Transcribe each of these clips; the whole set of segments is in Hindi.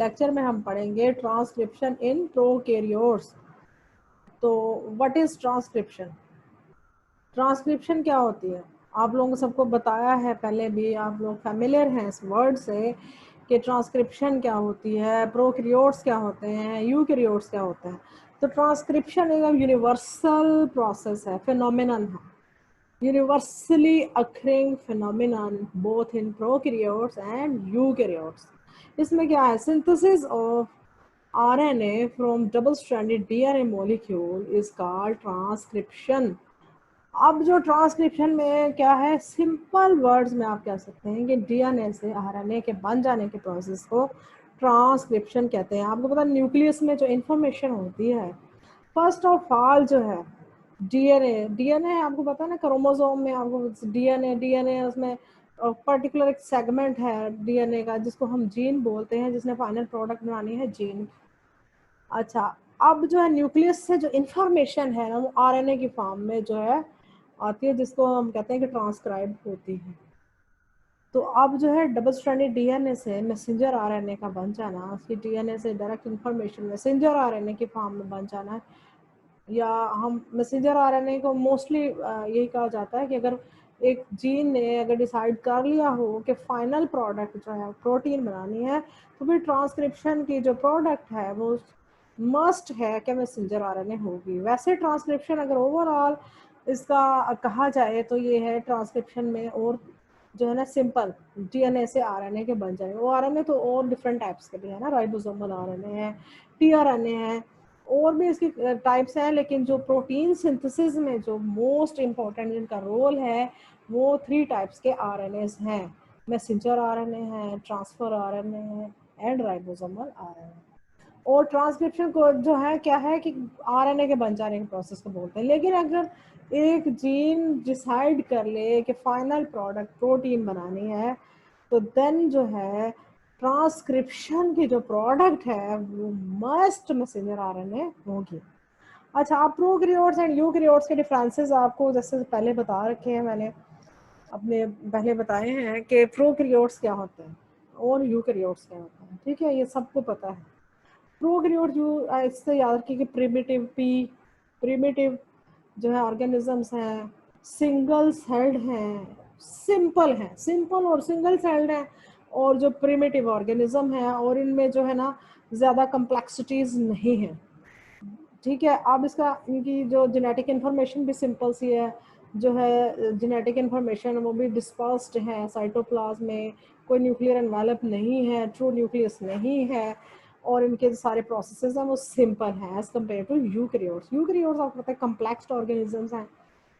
लेक्चर में हम पढ़ेंगे ट्रांसक्रिप्शन इन प्रोकैरियोट्स। तो व्हाट इज ट्रांसक्रिप्शन? ट्रांसक्रिप्शन क्या होती है? आप लोगों को सबको बताया है पहले भी, आप लोग फैमिलियर हैं इस वर्ड से कि ट्रांसक्रिप्शन क्या होती है, प्रोकैरियोट्स क्या होते हैं, यूकैरियोट्स क्या होते हैं। तो ट्रांसक्रिप्शन एक यूनिवर्सल प्रोसेस है, फिनोमिनन है, universally occurring phenomenon both in prokaryotes and eukaryotes. इसमें क्या है? synthesis of RNA from double-stranded DNA molecule is called transcription. अब जो ट्रांसक्रिप्शन में क्या है, सिंपल वर्ड्स में आप कह सकते हैं कि डीएनए से आरएनए के बन जाने के प्रोसेस को ट्रांसक्रिप्शन कहते हैं। आपको पता है न्यूक्लियस में जो इंफॉर्मेशन होती है, फर्स्ट ऑफ ऑल जो है डीएनए आपको पता है ना, क्रोमोसोम में आपको डीएनए उसमें पर्टिकुलर एक सेगमेंट है डीएनए का जिसको हम जीन बोलते हैं, जिसने फाइनल प्रोडक्ट बनानी है जीन। अच्छा, अब जो है न्यूक्लियस से जो इंफॉर्मेशन है ना वो आरएनए की फॉर्म में जो है आती है, जिसको हम कहते हैं कि ट्रांसक्राइब होती है। तो अब जो है डबल स्ट्रैंडेड डीएनए से मैसेंजर आरएनए का बन जाना, उसकी डीएनए से डायरेक्ट इंफॉर्मेशन मैसेंजर आरएनए की फॉर्म में बन जाना, या हम मैसेंजर आरएनए को मोस्टली यही कहा जाता है कि अगर एक जीन ने अगर डिसाइड कर लिया हो कि फाइनल प्रोडक्ट जो है प्रोटीन बनानी है, तो फिर ट्रांसक्रिप्शन की जो प्रोडक्ट है वो मस्ट है कि मैसेंजर आरएनए होगी। वैसे ट्रांसक्रिप्शन अगर ओवरऑल इसका कहा जाए तो ये है ट्रांसक्रिप्शन में, और जो है ना सिंपल डीएनए से आरएनए के बन जाए। वो आरएनए तो और डिफरेंट टाइप्स के भी है ना, राइबोसोमल आरएनए है, टीआरएनए है, और भी इसकी टाइप्स हैं। लेकिन जो प्रोटीन सिंथेसिस में जो मोस्ट इम्पॉर्टेंट जिनका रोल है वो 3 टाइप्स के आरएनएस हैं, मैसेंजर आरएनए है, ट्रांसफर आरएनए है एंड राइबोसोमल आरएनए। और ट्रांसक्रिप्शन को जो है क्या है कि आरएनए के बन जाने के प्रोसेस को बोलते हैं। लेकिन अगर एक जीन डिसाइड कर ले कि फाइनल प्रोडक्ट प्रोटीन बनानी है, तो देन जो है ट्रांसक्रिप्शन की जो प्रोडक्ट है वो मस्ट मैसेंजर आरएनए होगी। अच्छा, आप प्रोकैरियोट्स एंड यूकैरियोट्स के डिफरेंसेस आपको जैसे पहले बता रखे हैं, मैंने अपने पहले बताए हैं कि प्रोकैरियोट्स क्या होते हैं और यूकैरियोट्स क्या होते हैं। ठीक है, ये सबको पता है। प्रोकैरियोट जो इससे याद रखिए कि प्रिमिटिव जो है ऑर्गेनिजम्स हैं, सिंगल सेल्ड हैं, सिंपल और सिंगल सेल्ड हैं, और जो प्रिमिटिव ऑर्गेनिज्म है और इनमें जो है ना ज़्यादा कम्प्लेक्सिटीज नहीं है। ठीक है, अब इसका इनकी जो जेनेटिक इन्फॉर्मेशन भी सिंपल सी है, जो है जेनेटिक इन्फॉर्मेशन वो भी डिस्पर्स्ड है साइटोप्लाज्म में, कोई न्यूक्लियर एनवेलप नहीं है, ट्रू न्यूक्लियस नहीं है, और इनके सारे प्रोसेसेस हैं वो सिंपल हैं as compare to eukaryotes. Eukaryotes आपको पता है कम्प्लेक्स ऑर्गेनिजम्स हैं,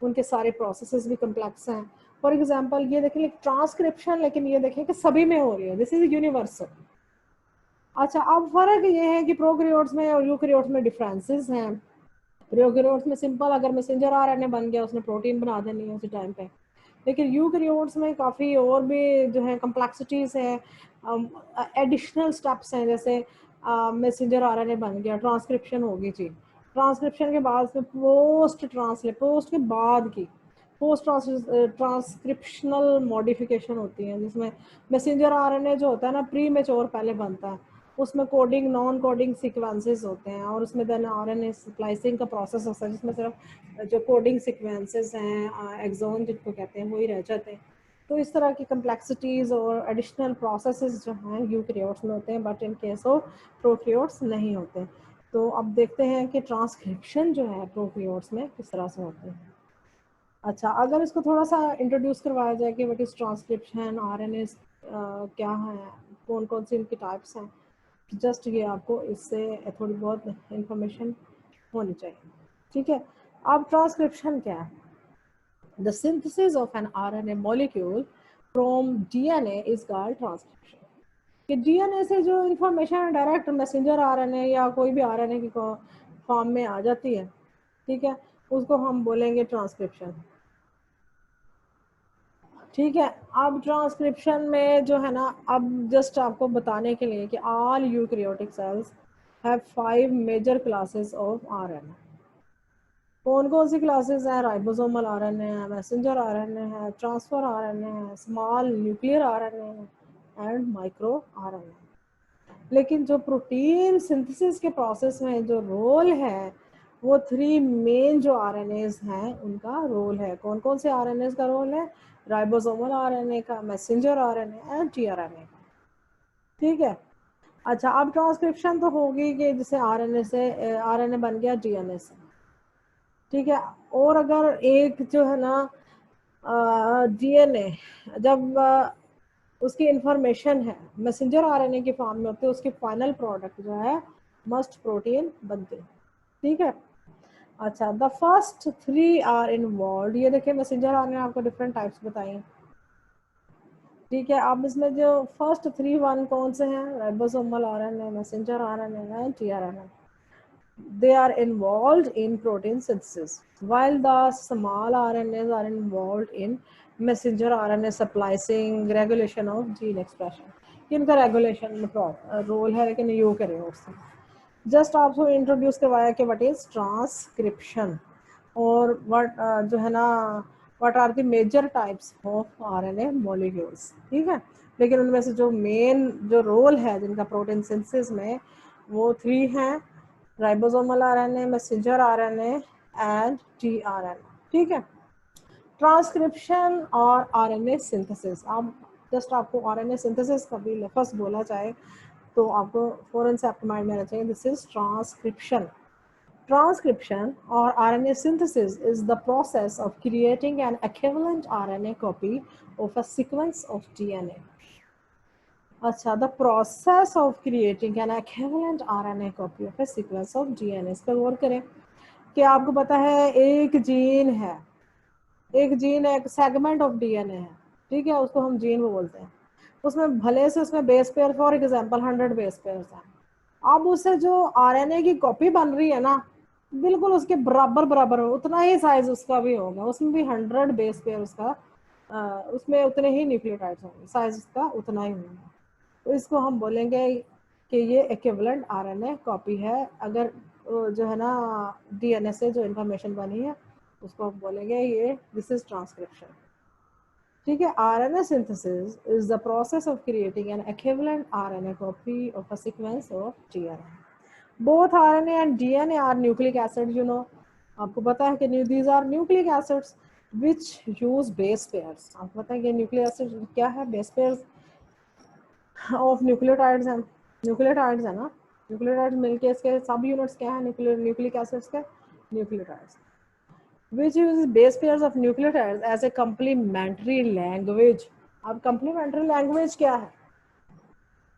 उनके सारे प्रोसेसेस भी कम्प्लेक्स हैं। फॉर एग्जांपल ये देखें ट्रांसक्रिप्शन, लेकिन ये देखें कि सभी में हो रही है, दिस इज यूनिवर्सल। अच्छा, अब फर्क ये है कि प्रोकैरियोट्स में और यूकैरियोट्स में डिफरेंसेस हैं। प्रोकैरियोट्स में सिंपल अगर मैसेंजर आरएनए बन गया उसने प्रोटीन बना देनी है उसी टाइम पे, लेकिन यूकैरियोट्स में काफ़ी और भी जो है कम्प्लेक्सिटीज़ हैं, एडिशनल स्टेप्स हैं। जैसे मैसेंजर आरएनए बन गया, ट्रांसक्रिप्शन होगी जी, ट्रांसक्रिप्शन के बाद से पोस्ट के बाद की पोस्ट ट्रांसक्रिप्शनल मॉडिफिकेशन होती है, जिसमें मैसेंजर आरएनए जो होता है ना प्री मैच्योर पहले बनता है, उसमें कोडिंग नॉन कोडिंग सीक्वेंसेस होते हैं, और उसमें देन आरएनए स्प्लाइसिंग का प्रोसेस होता है जिसमें सिर्फ जो कोडिंग सीक्वेंसेस हैं एक्सॉन जिनको कहते हैं वही रह जाते हैं। तो इस तरह की कम्प्लेक्सिटीज़ और एडिशनल प्रोसेसेस जो हैं यूकैरियोट्स में होते हैं, but in case of prokaryotes नहीं होते। तो अब देखते हैं कि ट्रांसक्रिप्शन जो है प्रोकैरियोट्स में किस तरह से होते हैं। अच्छा, अगर इसको थोड़ा सा इंट्रोड्यूस करवाया जाए कि व्हाट इज ट्रांसक्रिप्शन, आरएनए क्या है, कौन कौन सी इनकी टाइप्स हैं, जस्ट ये आपको इससे थोड़ी बहुत इंफॉर्मेशन होनी चाहिए। ठीक है, अब ट्रांसक्रिप्शन क्या है? The synthesis of an RNA molecule from DNA is called transcription. कि डीएनए से जो इंफॉर्मेशन डायरेक्ट मैसेंजर आरएनए या कोई भी आरएनए की फॉर्म में आ जाती है, ठीक है, उसको हम बोलेंगे ट्रांसक्रिप्शन। ठीक है, अब ट्रांसक्रिप्शन में जो है ना, अब जस्ट आपको बताने के लिए कि all eukaryotic cells have 5 major classes of RNA. कौन कौन सी क्लासेस हैं? राइबोसोमल आरएनए है, मैसेंजर आरएनए है, ट्रांसफर आरएनए है, स्मॉल न्यूक्लियर आरएनए है एंड माइक्रो आरएनए। लेकिन जो प्रोटीन सिंथेसिस के प्रोसेस में जो रोल है वो 3 मेन जो आरएनएस हैं उनका रोल है। कौन कौन से आरएनएस का रोल है? राइबोसोमल आरएनए का, मैसेंजर आरएनए एंड टीआरएनए। ठीक है। अच्छा, अब ट्रांसक्रिप्शन तो होगी कि जैसे आरएनए से आरएनए बन गया डीएनए से। ठीक है। और अगर एक जो है ना डीएनए जब उसकी इंफॉर्मेशन है मैसेंजर आरएनए की फॉर्म में होती है, उसकी फाइनल प्रोडक्ट जो है मस्ट प्रोटीन बनते हैं। ठीक है। अच्छा, द फर्स्ट 3 आर इन्वॉल्व। ये देखिए मैसेंजर आरएनए आपको डिफरेंट टाइप्स बताइए। ठीक है। अब इसमें जो फर्स्ट 3 वन कौन से हैं? Ribosomal RNA, messenger RNA and tRNA. They are involved in protein synthesis, while the small RNAs are involved in messenger RNA splicing, regulation of gene expression. इनका रेगुलेशन में रोल है, लेकिन यूकैरियोट्स में। जस्ट आपको इंट्रोड्यूस करवाया कि व्हाट इज ट्रांसक्रिप्शन और व्हाट जो है ना what are the major types of RNA molecules. ठीक है। लेकिन उनमें से जो मेन जो रोल है जिनका प्रोटीन सिंथेसिस में, वो 3 हैं: ribosomal RNA, messenger RNA and tRNA. ठीक है। ट्रांसक्रिप्शन और आरएनए सिंथेसिस। आप जस्ट आपको आरएनए सिंथेसिस का भी लफ्ज़ बोला जाए तो आपको फौरन से आपके माइंड में आना चाहिए this is transcription. Transcription or RNA synthesis is the process of creating an equivalent RNA copy of a sequence of DNA. अच्छा, the process of creating an equivalent RNA copy of a sequence of DNA। इस पर गौर करें कि आपको पता है एक जीन है, एक सेगमेंट ऑफ डीएनए है। ठीक है। उसको हम जीन बोलते हैं। उसमें भले से उसमें base pair for example 100 base pairs हैं। अब उससे जो आरएनए की कॉपी बन रही है ना, बिल्कुल उसके बराबर बराबर हो, उतना ही साइज उसका भी होगा। उसमें भी 100 बेस पेयर उसका उसमें उतने ही न्यूक्लियोटाइड्स होंगे, साइज उसका उतना ही होगा। तो इसको हम बोलेंगे कि ये इक्विवेलेंट आरएनए कॉपी है। अगर जो है ना डीएनए से जो इंफॉर्मेशन बनी है उसको हम बोलेंगे ये दिस इज ट्रांसक्रिप्शन। ठीक है। RNA synthesis is the process of creating an equivalent RNA copy of a sequence of tRNA. Both RNA and DNA are nucleic acid, you know. आपको पता है कि these are nucleic acids which use base pairs. आपको पता है कि न्यूक्लिक एसिड क्या है? बेस पेयर्स ऑफ न्यूक्लियोटाइड्स हैं। न्यूक्लियोटाइड्स है ना, न्यूक्लियोटाइड्स मिलके इसके सब यूनिट्स क्या है न्यूक्लिक एसिड्स के? Nucleotides. which uses base pairs of nucleotides as a complementary language। अब complementary language क्या है?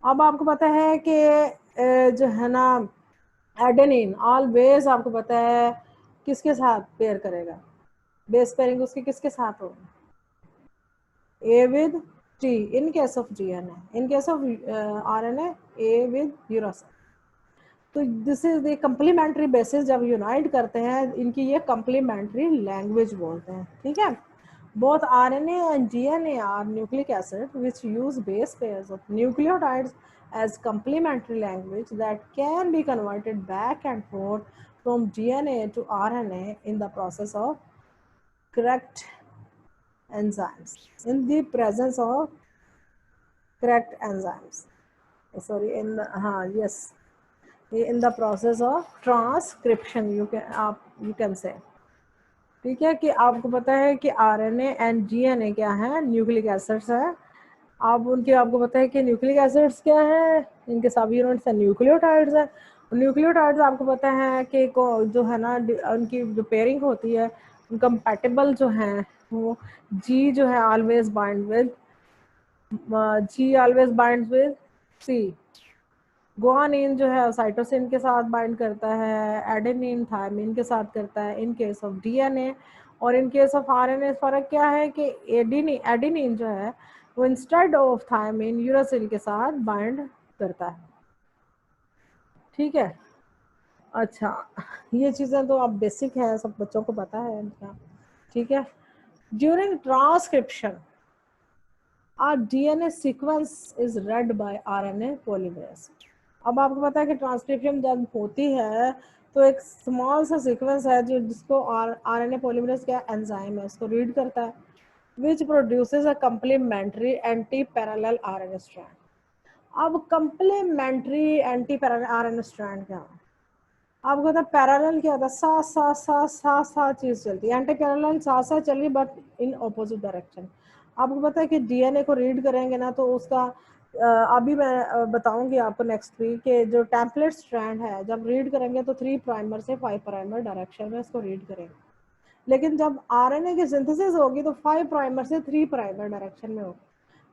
अब आपको पता है कि जो है ना एडेनिन ऑलवेज आपको पता है किसके साथ पेयर करेगा? बेस पेयरिंग उसकी किसके साथ होगा? A with T in case of DNA, in case of RNA A with uracil. तो this is the complementary basis. जब यूनाइट करते हैं इनकी ये कम्प्लीमेंट्री लैंग्वेज बोलते हैं। ठीक है। Both RNA and DNA are nucleic acid which use base pairs of nucleotides as complementary language that can be converted back and forth from DNA to RNA in the process of correct enzymes, in the presence of correct enzymes, sorry in the, yes, in the process of transcription you can say। ठीक है। कि आपको पता है कि आरएनए एंड डीएनए क्या है? न्यूक्लिक एसिड्स है। अब उनके आपको पता है कि न्यूक्लिक एसिड्स क्या है? इनके सब यूनिट्स है न्यूक्लियोटाइड्स है। न्यूक्लियोटाइड्स आपको पता है कि जो है ना उनकी जो पेयरिंग होती है कंपैटिबल जो है वो जी जो है always bind with G always binds with C. Guanine जो है साइटोसिन के साथ बाइंड करता है, एडेनिन थायमिन के साथ करता है इन केस ऑफ डीएनए। और इन केस ऑफ आरएनए फर्क क्या है कि एडेनिन जो है वो इंस्टेड ऑफ थायमिन यूरासिल के साथ बाइंड करता है। ठीक है। अच्छा, ये चीज़ें तो अब बेसिक है, सब बच्चों को पता है इनका। ठीक है। During transcription our DNA sequence is read by RNA polymerase। अब आपको पता है कि ट्रांसक्रिप्शन जब होती है तो एक स्मॉल सा सीक्वेंस है जो जिसको RNA polymerase क्या एंजाइम है उसको रीड करता है which produces a complementary anti-parallel RNA strand। अब कंप्लीमेंट्री एंटी आरएनए स्ट्रैंड क्या है? आपको पता पैरेलल क्या होता है? साथ साथ साथ साथ साथ चीज चलती है। एंटी पैरेलल साथ साथ चल रही बट इन ऑपोजिट डायरेक्शन। आपको पता है कि डीएनए को रीड करेंगे ना तो उसका अभी मैं बताऊंगी आपको नेक्स्ट वीक के जो टेम्पलेट स्ट्रैंड है जब रीड करेंगे तो 3 प्राइमर से 5 प्राइमर डायरेक्शन में इसको रीड करेंगे। लेकिन जब आरएनए की सिंथेसिस होगी तो 5 प्राइमर से 3 प्राइमर डायरेक्शन में होगी।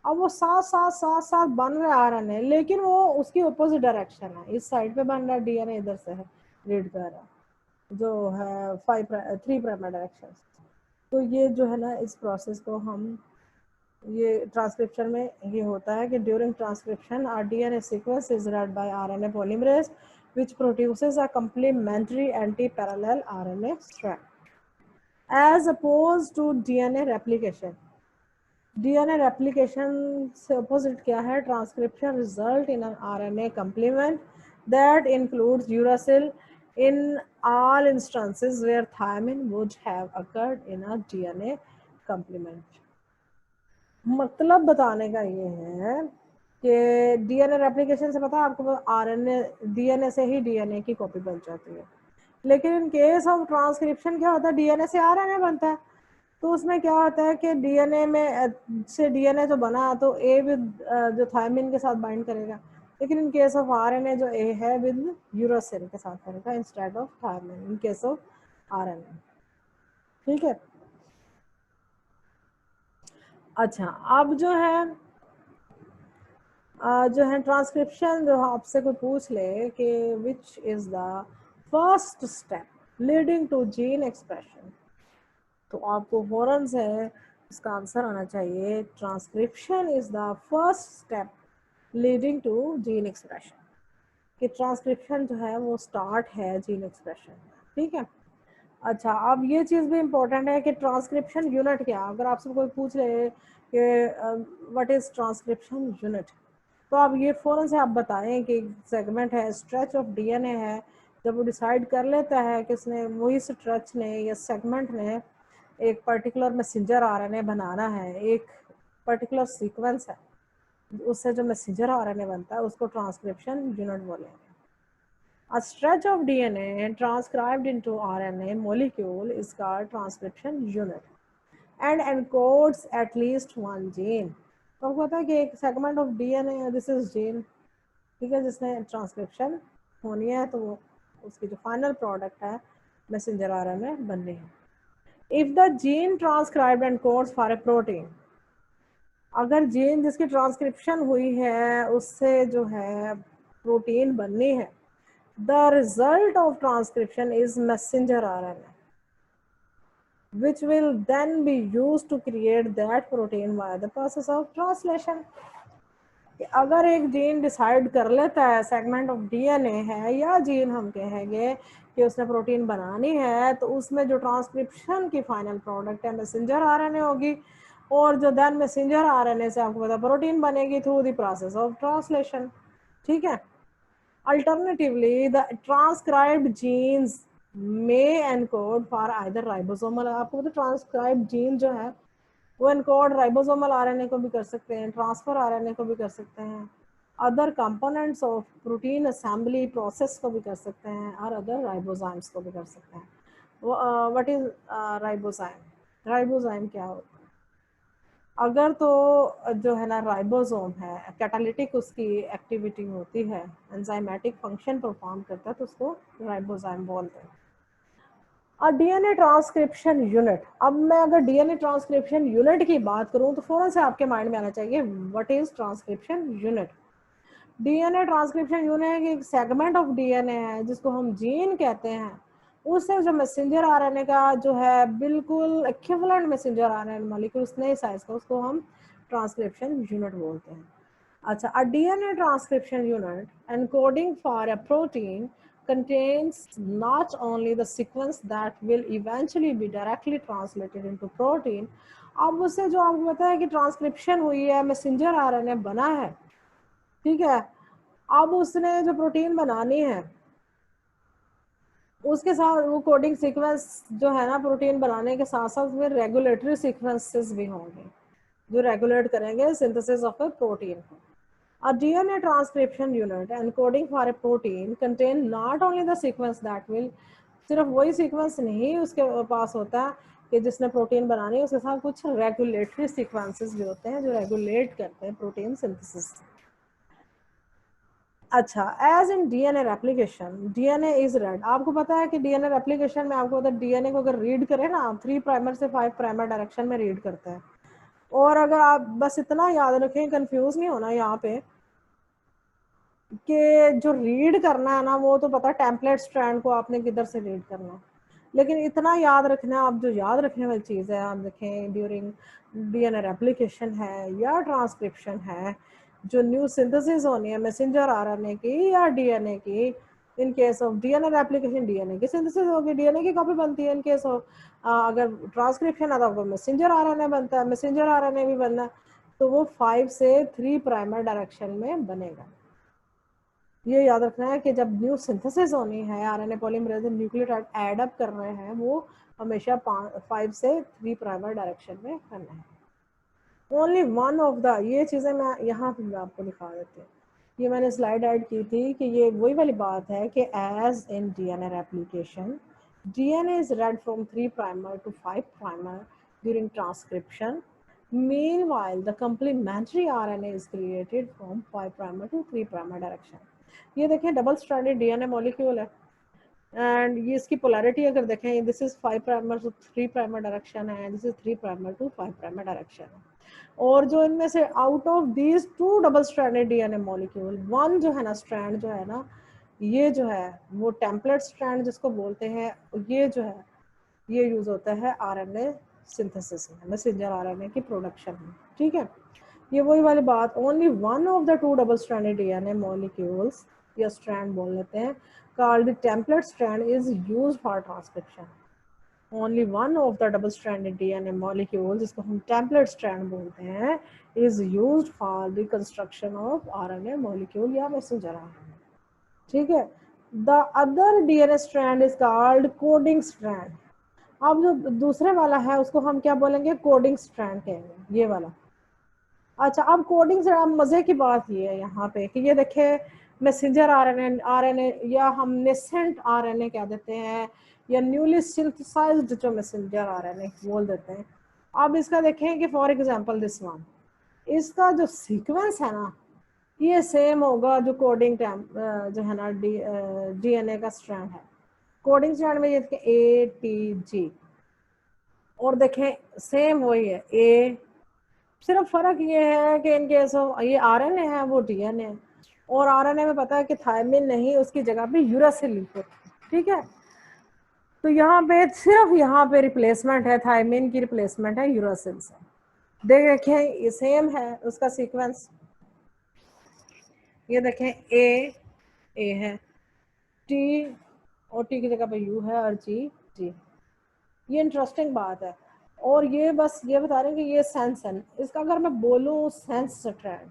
अब वो साथ साथ साथ साथ बन रहा है आरएनए लेकिन वो उसकी अपोजिट डायरेक्शन है। इस साइड पे बन रहा है डीएनए इधर से है रीड कर रहा है जो है 3 प्राइमर डायरेक्शन। तो ये जो है ना इस प्रोसेस को हम ये ट्रांसक्रिप्शन में ये होता है कि during transcription are DNA sequence is read by RNA polymerase which produces a complementary anti-parallel RNA strand as opposed to DNA replication. DNA replication से अपोजिट क्या है? Transcription result in an RNA complement that includes uracil in all instances where thymine would have occurred in a DNA complement. मतलब बताने का ये है कि डीएनए रेप्लिकेशन से पता है आपको आरएनए डीएनए से ही डीएनए की कॉपी बन जाती है। लेकिन इन केस ऑफ ट्रांसक्रिप्शन क्या होता है? डीएनए से आरएनए बनता है। तो उसमें क्या होता है कि डीएनए में से डीएनए जो बना तो ए विद जो थायमिन के साथ बाइंड करेगा। लेकिन इन केस ऑफ आरएनए जो ए है विद यूरासिल के साथ करेगा instead of thymine in case of RNA. ठीक है। अच्छा अब जो है ट्रांसक्रिप्शन जो आपसे कोई पूछ ले कि which is the first step leading to gene expression तो आपको फौरन से इसका आंसर आना चाहिए transcription is the first step leading to gene expression. कि ट्रांसक्रिप्शन जो है वो स्टार्ट है जीन एक्सप्रेशन। ठीक है। अच्छा अब ये चीज़ भी इम्पोर्टेंट है कि ट्रांसक्रिप्शन यूनिट क्या? अगर आपसे कोई पूछ ले कि व्हाट इज ट्रांसक्रिप्शन यूनिट तो आप ये फ़ौरन से आप बताएं कि सेगमेंट है स्ट्रेच ऑफ डीएनए है। जब वो डिसाइड कर लेता है कि इसने वही स्ट्रेच ने या सेगमेंट ने एक पर्टिकुलर मैसेंजर आरएनए बनाना है एक पर्टिकुलर सीक्वेंस है उससे जो मैसेंजर आरएनए बनता है उसको ट्रांसक्रिप्शन यूनिट बोलेंगे। A stretch of DNA transcribed into RNA molecule is called transcription unit and encodes at least one gene. तो आपको पता है कि एक segment of DNA this is gene. ठीक है। जिसने ट्रांसक्रिप्शन होनी है तो उसकी जो फाइनल प्रोडक्ट है मैसेंजर आरएनए बननी है। If the gene transcribed encodes for a protein, अगर जीन जिसकी ट्रांसक्रिप्शन हुई है उससे जो है प्रोटीन बननी है the result of transcription is messenger RNA which will then be used to create that protein via the process of translation. अगर एक जीन डिसाइड कर लेता है सेगमेंट ऑफ डीएनए है या जीन हम कहेंगे कि उसने प्रोटीन बनानी है तो उसमें जो ट्रांसक्रिप्शन की फाइनल प्रोडक्ट है मैसेंजर आरएनए होगी और जो देन मैसेंजर आरएनए से आपको पता प्रोटीन बनेगी through the process of translation. ठीक है। Alternatively, the transcribed genes may encode for either ribosomal आपको पता ट्रांसक्राइब्ड जीन जो है वो एनकोड राइबोसोमल आरएनए को भी कर सकते हैं ट्रांसफर आरएनए को भी कर सकते हैं other components of protein assembly process को भी कर सकते हैं और अदर राइबोजाइम्स को भी कर सकते हैं। What is ribozyme? राइबोजाइम क्या होता है? अगर तो जो है ना राइबोसोम है कैटालिटिक उसकी एक्टिविटी होती है एंजाइमेटिक फंक्शन परफॉर्म करता है तो उसको राइबोजाइम बोलते हैं। और डीएनए ट्रांसक्रिप्शन यूनिट अब मैं अगर डीएनए ट्रांसक्रिप्शन यूनिट की बात करूं तो फौरन से आपके माइंड में आना चाहिए what is transcription unit. DNA transcription unit एक सेगमेंट ऑफ डीएनए है जिसको हम जीन कहते हैं उससे जो मैसेंजर आरएनए का जो है बिल्कुल इक्विवेलेंट मैसेंजर आरएनए मॉलिक्यूल नए साइज का उसको हम ट्रांसक्रिप्शन यूनिट बोलते हैं। अच्छा a DNA transcription unit encoding for a protein contains not only the sequence that will eventually be directly translated into protein। अब उससे जो आपको पता है कि ट्रांसक्रिप्शन हुई है मैसेंजर आरएनए बना है। ठीक है। अब उसने जो प्रोटीन बनानी है उसके साथ वो कोडिंग सीक्वेंस जो है ना प्रोटीन बनाने के साथ साथ में रेगुलेटरी सीक्वेंसेस भी होंगे जो रेगुलेट करेंगे सिंथेसिस ऑफ ए प्रोटीन को। A DNA transcription unit encoding for a protein contain not only the sequence that will, सिर्फ वही सीक्वेंस नहीं उसके पास होता है कि जिसने प्रोटीन बनानी है, उसके साथ कुछ रेगुलेटरी सीक्वेंसेस भी होते हैं जो रेगुलेट करते हैं प्रोटीन सिंथेसिस। अच्छा, as in DNA replication, DNA is read. आपको पता है कि डीएनए रेप्लिकेशन में आपको पता है डीएनए को अगर रीड करें ना, 3 प्राइमर से 5 प्राइमर डायरेक्शन में रीड करते हैं। और अगर आप बस इतना याद रखें, कंफ्यूज नहीं होना यहाँ पे, कि जो रीड करना है ना वो तो पता, टेम्पलेट स्ट्रैंड को आपने किधर से रीड करना है, लेकिन इतना याद रखना, आप जो याद रखने वाली चीज़ है, आप देखें ड्यूरिंग डीएनए रेप्लिकेशन है या ट्रांसक्रिप्शन है, जो न्यू सिंथेसिस होनी है मैसेंजर आरएनए की या डीएनए की, इन case of DNA replication DNA की सिंथेसिस होगी, डीएनए की कॉपी बनती है। इन केस ऑफ अगर ट्रांसक्रिप्शन है तो मैसेंजर आरएनए बनता है, मैसेंजर आरएनए भी बनना है तो वो 5 से 3 प्राइमर डायरेक्शन में बनेगा। ये याद रखना है कि जब न्यू सिंथेसिस होनी है, RNA polymerase nucleotide add up कर रहे हैं, वो हमेशा 5 से 3 प्राइमर डायरेक्शन में करना है। ओनली वन ऑफ द, ये चीज़ें मैं यहाँ पे आपको दिखा देती हूँ, ये मैंने स्लाइड ऐड की थी कि ये वही वाली बात है कि as in DNA replication DNA is read from 3 primer to 5 prime during transcription, meanwhile the complementary RNA is created from 5 primer to 3 primer direction। ये देखें डबल स्ट्रैंडेड डीएनए मॉलिक्यूल है एंड ये इसकी पोलैरिटी अगर देखें, this is 5 primer to 3 primer direction है, this is 3 primer to 5 primer direction है। और जो इनमें से out of these 2 double stranded DNA molecule, one जो है ना स्ट्रैंड जो है ना, ये जो है वो टेम्पलेट स्ट्रैंड जिसको बोलते हैं, ये जो है ये यूज होता है आरएनए सिंथेसिस में, मैसेंजर आरएनए की प्रोडक्शन में। ठीक है, ये वही वाली बात, only one of the 2 double stranded DNA molecules या स्ट्रैंड बोल लेते हैं, called the template strand is used for transcription। Only one of the double stranded DNA molecules, जिसको हम template strand बोलते हैं, is used for the construction of RNA molecule या messenger RNA। ठीक है, the other DNA strand is called coding strand। अब जो दूसरे वाला है उसको हम क्या बोलेंगे, कोडिंग स्ट्रैंड कहेंगे, ये वाला। अच्छा, अब कोडिंग से अब मजे की बात ये है यहाँ पे कि ये देखे मैसेंजर आरएनए या हम नेसेंट आरएनए कह देते हैं, या न्यूली सिंथेसाइज्ड जो मैसेंजर आरएनए बोल देते हैं। अब इसका देखें कि फॉर एग्जांपल दिस वन, इसका जो सीक्वेंस है ना ये सेम होगा जो कोडिंग जो है ना डीएनए का स्ट्रैंड है। कोडिंग स्ट्रैंड में ये देखें ATG, और देखें सेम वही है ए, सिर्फ फर्क ये है कि इनके ये आरएनए है वो डीएनए है, और आरएनए में पता है कि थायमिन नहीं, उसकी जगह पे यूरासिल लिखो। ठीक है, तो यहाँ पे सिर्फ यहाँ पे रिप्लेसमेंट है, थायमिन की रिप्लेसमेंट है यूरासिल से। देखें ये सेम है उसका सीक्वेंस, ये देखें ए है, टी और टी की जगह पे यू है, और जी। ये इंटरेस्टिंग बात है। और ये बस ये बता रहे हैं कि ये सेंस है, इसका अगर मैं बोलूँ सेंस स्ट्रैंड,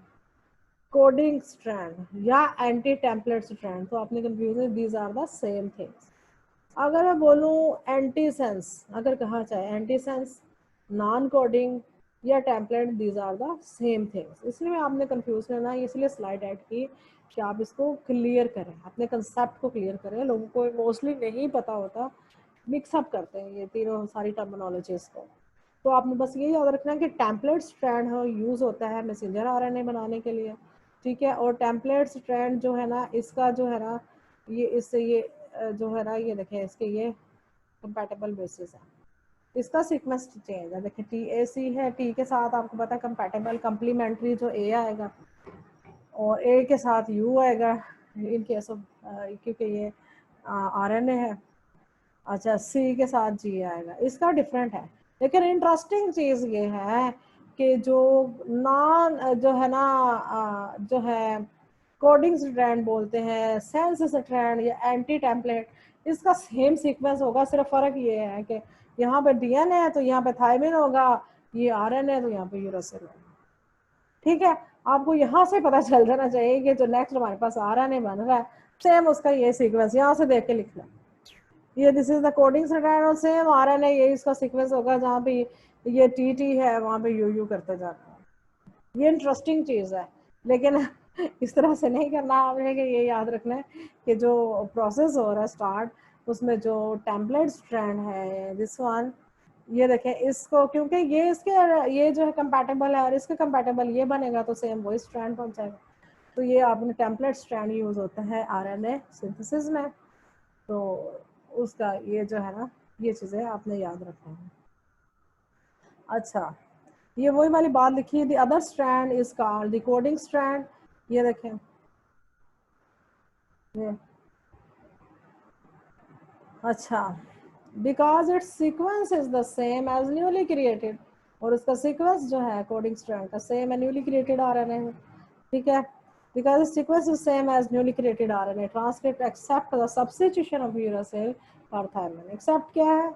कोडिंग स्ट्रैंड या एंटी टेम्पलेट स्ट्रैंड, तो आपने confusion, these are the same things. अगर मैं बोलूँ एंटी सेंस, अगर कहा चाहे एंटी सेंस, नॉन कोडिंग या template, these are the same things. इसलिए मैं आपने कंफ्यूज करना है, इसलिए स्लाइड ऐड की कि आप इसको क्लियर करें, अपने कंसेप्ट को क्लियर करें। लोगों को मोस्टली नहीं पता होता, मिक्सअप करते हैं ये तीनों सारी टर्मिनोलॉजीज को। तो आपने बस ये याद रखना है कि टेम्पलेट स्ट्रैंड है यूज़ होता है मैसेंजर आरएनए बनाने के लिए। ठीक है, और टेम्पलेट स्ट्रैंड जो है ना, इसका जो है ना ये इससे ये जो है ना, ये देखें इसके ये कंपैटिबल बेसिस है, इसका सीक्वेंस चेंज है। देखिए TAC है, टी के साथ आपको पता है कंपैटिबल कम्प्लीमेंट्री जो ए आएगा, और ए के साथ यू आएगा इन केस ऑफ, क्योंकि ये आरएनए है। अच्छा, सी के साथ जी आएगा, इसका डिफरेंट है। लेकिन इंटरेस्टिंग चीज़ ये है कि जो नॉन जो है ना जो है कोडिंग स्ट्रैंड बोलते हैं, सेंस स्ट्रैंड या एंटी टेम्पलेट, इसका सेम सीक्वेंस होगा। सिर्फ फर्क ये है कि यहाँ पे डीएनए है तो यहाँ पे थायमिन होगा, ये आरएनए है तो यहाँ पे यूरासिल होगा। ठीक है, आपको यहाँ से पता चल जाना चाहिए कि जो नेक्स्ट हमारे पास आरएनए बन रहा है सेम उसका ये सीक्वेंस, यहाँ से देख के लिखना, ये this is the coding strand, और सेम आरएनए ये इसका सीक्वेंस होगा, जहाँ पे ये TT है वहाँ पे यू करते जाना है। ये इंटरेस्टिंग चीज़ है, लेकिन इस तरह से नहीं करना आपने, कि ये याद रखना है कि जो प्रोसेस हो रहा है स्टार्ट, उसमें जो टेम्पलेट स्ट्रैंड है दिस वन, ये देखें इसको, क्योंकि ये इसके ये जो है कंपैटिबल है और इसके कंपैटिबल ये बनेगा तो सेम वही स्ट्रैंड बन जाएगा। तो ये आपने टेम्पलेट स्ट्रैंड यूज होता है आरएनए सिंथेसिस में, तो उसका ये जो है ना, ये चीज़ें आपने याद रखना है। अच्छा, ये वही वाली बात लिखी है, the other strand is called the coding strand. ये देखें ये, अच्छा, because its sequence is the same as newly created, और उसका सीक्वेंस जो है कोडिंग स्ट्रैंड का सेम है न्यूली क्रिएटेड आरएनए है, ठीक है। Because the sequence is same as newly created RNA transcript except the substitution of uracil और थायमिन। एक्सेप्ट क्या है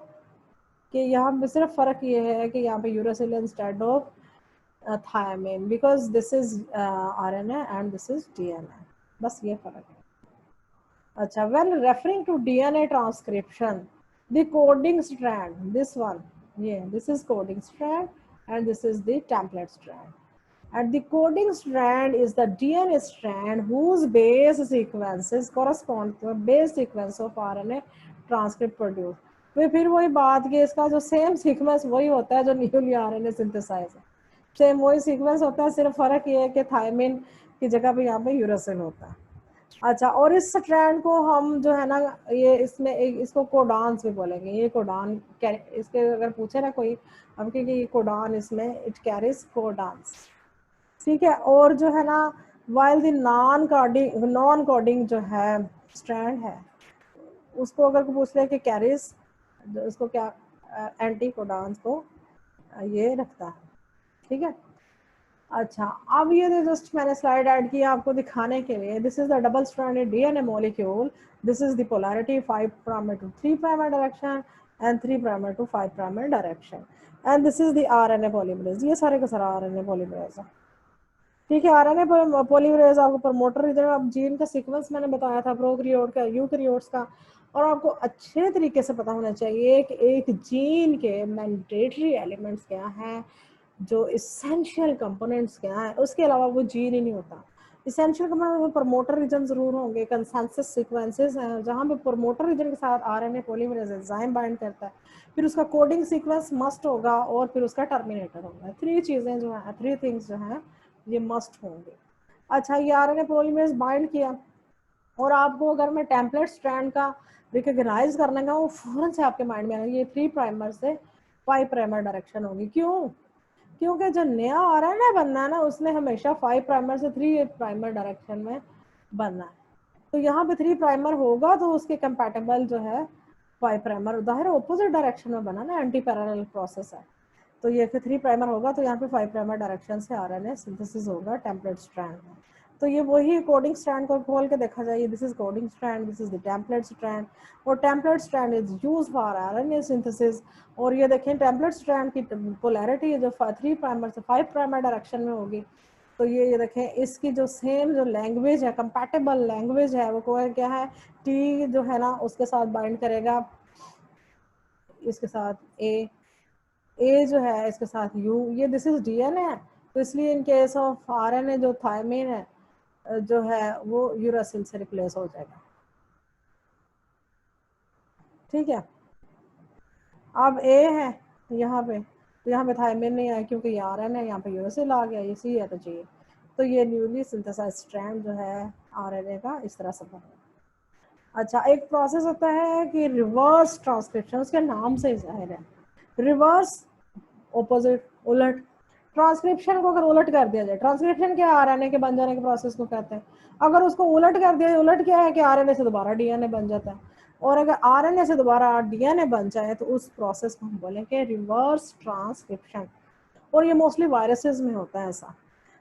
कि यहाँ पे सिर्फ फर्क ये है कि यहाँ पे uracil instead of thiamine, because this is RNA and this is DNA, बस ये फर्क है। अच्छा, when referring to DNA transcription, the coding strand, this one, yeah, this is coding strand and this is the template strand. And the coding strand is the DNA strand whose base sequences correspond to the base sequence of RNA transcript produced. तो फिर वही बात कि इसका जो सेम सीक्वेंस वही होता है जो न्यूली आरएनए सिंथेसाइज है, सेम वही सीक्वेंस होता है, सिर्फ फर्क ये है कि थायमिन की जगह पे यहाँ पे यूरासिल होता है। अच्छा, और इस स्ट्रैंड को हम जो है ना, ये इसमें एक इसको कोडान्स भी बोलेंगे, ये कोडान, इसके अगर पूछे ना कोई हम कि ये कोडान, इसमें इट कैरीज कोडान्स, ठीक है। और जो है ना, वाइल द नॉन कोडिंग जो है स्ट्रैंड है, उसको अगर पूछ ले कि कैरीज, उसको क्या एंटी कोडान्स को ये रखता है, ठीक है। अच्छा, अब ये जस्ट मैंने स्लाइड ऐड किया आपको दिखाने के लिए, this is the double stranded DNA molecule, this is the polarity 5' to 3' direction and 3' to 5' direction, and this is the RNA polymerase, ये सारे का सारा आरएनए पॉलीमरेज है, ठीक है। आरएनए पॉलीमरेज आपको प्रमोटर रीजन, अब जीन का सीक्वेंस मैंने बताया था प्रोकैरियोट का, यूकैरियोट्स का, और आपको अच्छे तरीके से पता होना चाहिए कि एक जीन के मैंडेटरी एलिमेंट्स क्या हैं, जो इसेंशियल कंपोनेंट्स क्या हैं, उसके अलावा वो जीन ही नहीं होता। इसेंशियल कंपोनेंट में प्रमोटर रीजन जरूर होंगे, कंसेंसस सीक्वेंसेस हैं जहाँ पे प्रमोटर रीजन के साथ आरएनए पॉलीमरेज एंजाइम बाइंड करता है, फिर उसका कोडिंग सीक्वेंस मस्ट होगा और फिर उसका टर्मिनेटर होगा। थ्री चीज़ें जो हैं, थ्री थिंग्स जो हैं ये मस्ट होंगे। अच्छा, ये आरएनए पॉलीमरेज बाइंड किया, और आपको अगर मैं टेम्पलेट स्ट्रैंड का रिकॉग्नाइज करने का, वो फौरन से आपके माइंड में आएगा, ये 3' से 5' डायरेक्शन होगी। क्यों? क्योंकि जो नया आरएनए बनना है ना, उसने हमेशा 5' से 3' डायरेक्शन में बनना है, तो यहाँ पे 3' होगा तो उसके कंपैटिबल जो है 5', उदाहरण ऑपोजिट डायरेक्शन में बना ना, एंटी पैरेलल प्रोसेस है, तो ये फिर 3' होगा, तो यहाँ पे 5' डायरेक्शन से आरएनए सिंथेसिस होगा टेम्पलेट स्ट्रैंड में। तो ये वही कोडिंग स्ट्रैंड को खोल के देखा जाए, this is coding strand, this is the template strand, और template strand is use for RNA synthesis. और ये देखें टेम्पलेट स्ट्रैंड की पोलैरिटी जो 3' से 5' डायरेक्शन में होगी, तो ये देखें इसकी जो सेम जो लैंग्वेज है, कंपैटिबल लैंग्वेज है, वो क्या है, टी जो है ना उसके साथ बाइंड करेगा, इसके साथ ए जो है इसके साथ यू, ये दिस इज डीएनए है, तो इसलिए इन केस ऑफ आरएनए जो थायमिन है जो है वो यूरासिल से रिप्लेस हो जाएगा, ठीक है। अब ए है यहाँ पे, तो यहाँ पे थायमिन नहीं है क्योंकि ये आरएनए है, यहाँ पे यूरासिल आ गया, ये सी है तो जी, तो ये न्यूली सिंथेसाइज स्ट्रैंड जो है आरएनए का इस तरह से बना। अच्छा, एक प्रोसेस होता है कि रिवर्स ट्रांसक्रिप्शन, उसके नाम से जाहिर है, रिवर्स ऑपोजिट उलट, ट्रांसक्रिप्शन को अगर उलट कर दिया जाए, ट्रांसक्रिप्शन क्या, आरएनए के बन जाने के प्रोसेस को कहते हैं, अगर उसको उलट कर दिया जाए, उलट क्या है कि आरएनए से दोबारा डीएनए बन जाता है, और अगर आरएनए से दोबारा डीएनए बन जाए तो उस प्रोसेस को हम बोलेंगे रिवर्स ट्रांसक्रिप्शन, और ये मोस्टली वायरसेस में होता है ऐसा।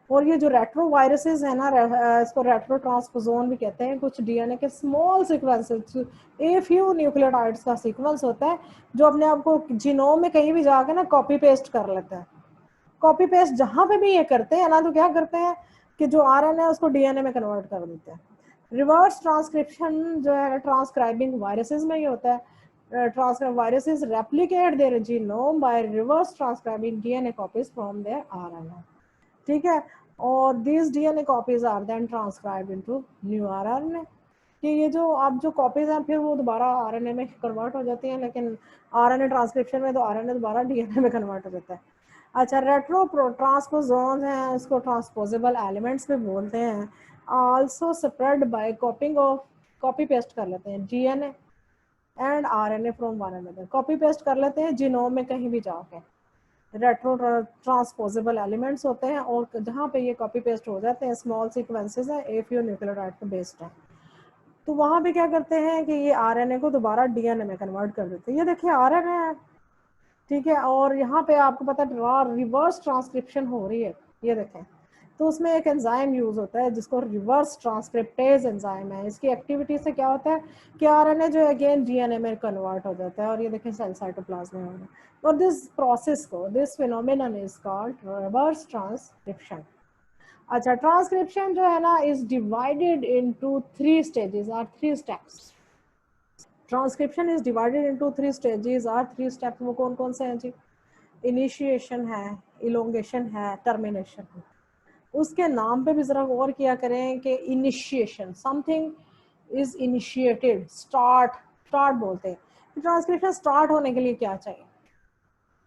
और ये जो रेट्रो वायरसेस है ना, इसको रेट्रो ट्रांसपोजोन भी कहते हैं, कुछ डीएनए के small sequences, a few nucleotides का सीक्वेंस होता है जो अपने आप को जीनोम में कहीं भी जाके ना कॉपी पेस्ट कर लेता है। कॉपी पेस्ट जहां पे भी ये करते हैं ना, तो क्या करते हैं कि जो आरएनए है उसको डीएनए में कन्वर्ट कर देते हैं। रिवर्स ट्रांसक्रिप्शन जो है ट्रांसक्राइबिंग वायरसेस में ही होता है। Viruses replicate their genome by reverse transcribing DNA copies from their RNA, ठीक है। और this DNA copies are then transcribed into new RNA, कि ये जो अब जो कॉपीज हैं फिर वो दोबारा आरएनए में कन्वर्ट हो जाती हैं, लेकिन आरएनए ट्रांसक्रिप्शन में तो आरएनए दोबारा डीएनए में कन्वर्ट हो जाता है। अच्छा, रेट्रो ट्रांसपोजोन हैं, इसको ट्रांसपोजेबल एलिमेंट्स भी बोलते हैं। Also spread by कॉपिंग of, copy paste कर लेते हैं DNA and RNA from one another, copy paste कर लेते हैं जीनोम में कहीं भी जाके। रेट्रो ट्रांसपोजेबल एलिमेंट्स होते हैं और जहाँ पे ये कॉपी पेस्ट हो जाते हैं स्मॉल सीक्वेंसेस हैं ए फ्यू न्यूक्लियोटाइड पे बेस्ड हैं, तो वहाँ पे क्या करते हैं कि ये आरएनए को दोबारा डीएनए में कन्वर्ट कर देते हैं। ये देखिए आरएनए है, ठीक है, और यहाँ पे आपको पता है रिवर्स ट्रांसक्रिप्शन हो रही है, ये देखें, तो उसमें एक एंजाइम यूज होता है जिसको रिवर्स ट्रांसक्रिप्टेज एंजाइम है। इसकी एक्टिविटी से क्या होता है कि आरएनए जो है अगेन डीएनए में कन्वर्ट हो जाता है, और ये देखें सेल साइटोप्लाज्म में हो रहा है। और दिस प्रोसेस को, this phenomenon is called reverse transcription. अच्छा, ट्रांसक्रिप्शन जो है ना इज डिवाइडेड इनटू 3 स्टेजेस और 3 steps. Transcription is divided into 3 stages और 3 स्टेप्स। वो कौन कौन से हैं जी? इनिशिएशन है, इलोंगेशन है, टर्मिनेशन है। उसके नाम पे भी जरा गौर किया करें कि initiation, something is initiated, start, start बोलते हैं। ट्रांसक्रिप्शन स्टार्ट होने के लिए क्या चाहिए?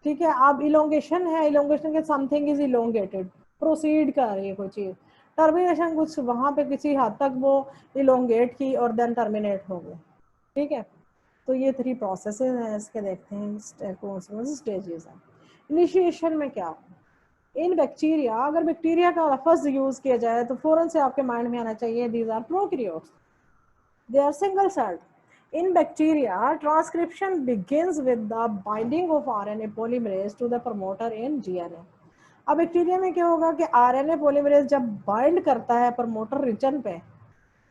ठीक है, अब इलोंगेशन है, इलोंगेशन के समथिंग इज इलोंगेटेड, प्रोसीड कर रही है कोई चीज। टर्मिनेशन, कुछ वहां पे किसी हद तक वो इलोंगेट की और देन टर्मिनेट हो गई। ठीक है, तो ये 3 प्रोसेसेस हैं इसके, देखते हैं कौन से स्टेजेस हैं। इनिशिएशन में क्या, इन बैक्टीरिया, अगर बैक्टीरिया का लफ्ज यूज किया जाए तो फौरन से आपके माइंड में आना चाहिए these are prokaryotes, they are single celled. In bacteria, transcription begins with the binding of RNA polymerase to the promoter in DNA. अब बैक्टीरिया में क्या होगा कि आरएनए पॉलीमरेज जब बाइंड करता है प्रमोटर रीजन पे,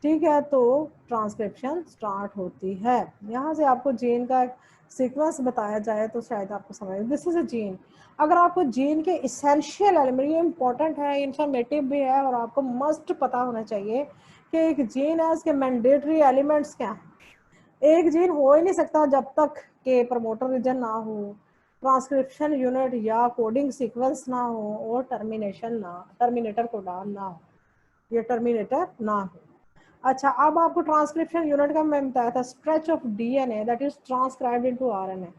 ठीक है, तो ट्रांसक्रिप्शन स्टार्ट होती है। यहाँ से आपको जीन का सीक्वेंस बताया जाए तो शायद आपको समझ, दिस इज अ जीन। अगर आपको जीन के इसेंशियल एलिमेंट, ये इंपॉर्टेंट है, इंफॉर्मेटिव भी है, और आपको मस्ट पता होना चाहिए कि एक जीन है, इसके मैंडेटरी एलिमेंट्स क्या हैं। एक जीन हो ही नहीं सकता जब तक के प्रमोटर रीजन ना हो, ट्रांसक्रिप्शन यूनिट या कोडिंग सीक्वेंस ना हो, और टर्मिनेटर कोडान ना हो, ये टर्मिनेटर ना हो। अच्छा, अब आपको ट्रांसक्रिप्शन यूनिट का मैं बताया था, stretch of DNA that is transcribed into RNA.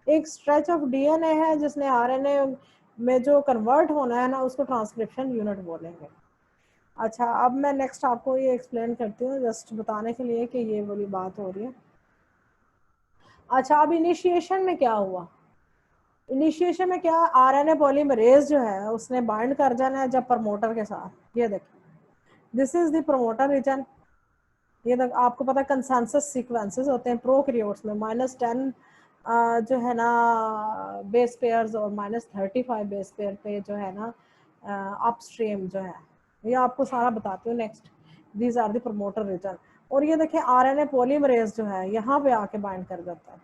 एक स्ट्रेच ऑफ डीएनए है जिसने आरएनए में जो कन्वर्ट होना है ना, उसको ट्रांसक्रिप्शन यूनिट बोलेंगे। अच्छा, अब मैं नेक्स्ट आपको ये एक्सप्लेन करती हूँ जस्ट बताने के लिए कि ये वाली बात हो रही है। अच्छा, अब इनिशिएशन में क्या हुआ? इनिशिएशन में क्या, आरएनए पॉलीमरेज जो है उसने बाइंड कर जाना है जब प्रमोटर के साथ। ये देखिए, this is the promoter region. ये तक आपको पता है कंसेंसस सीक्वेंसेस होते हैं प्रोकैरियोट्स में, -10 जो है ना बेस पेयर्स और -35 बेस पेयर पे जो है ना अपस्ट्रीम जो है, ये आपको सारा बताती हूँ next. These are the promoter region. और ये देखिए आरएनए पॉलीमरेज जो है यहाँ पे आके बाइंड कर जाता है,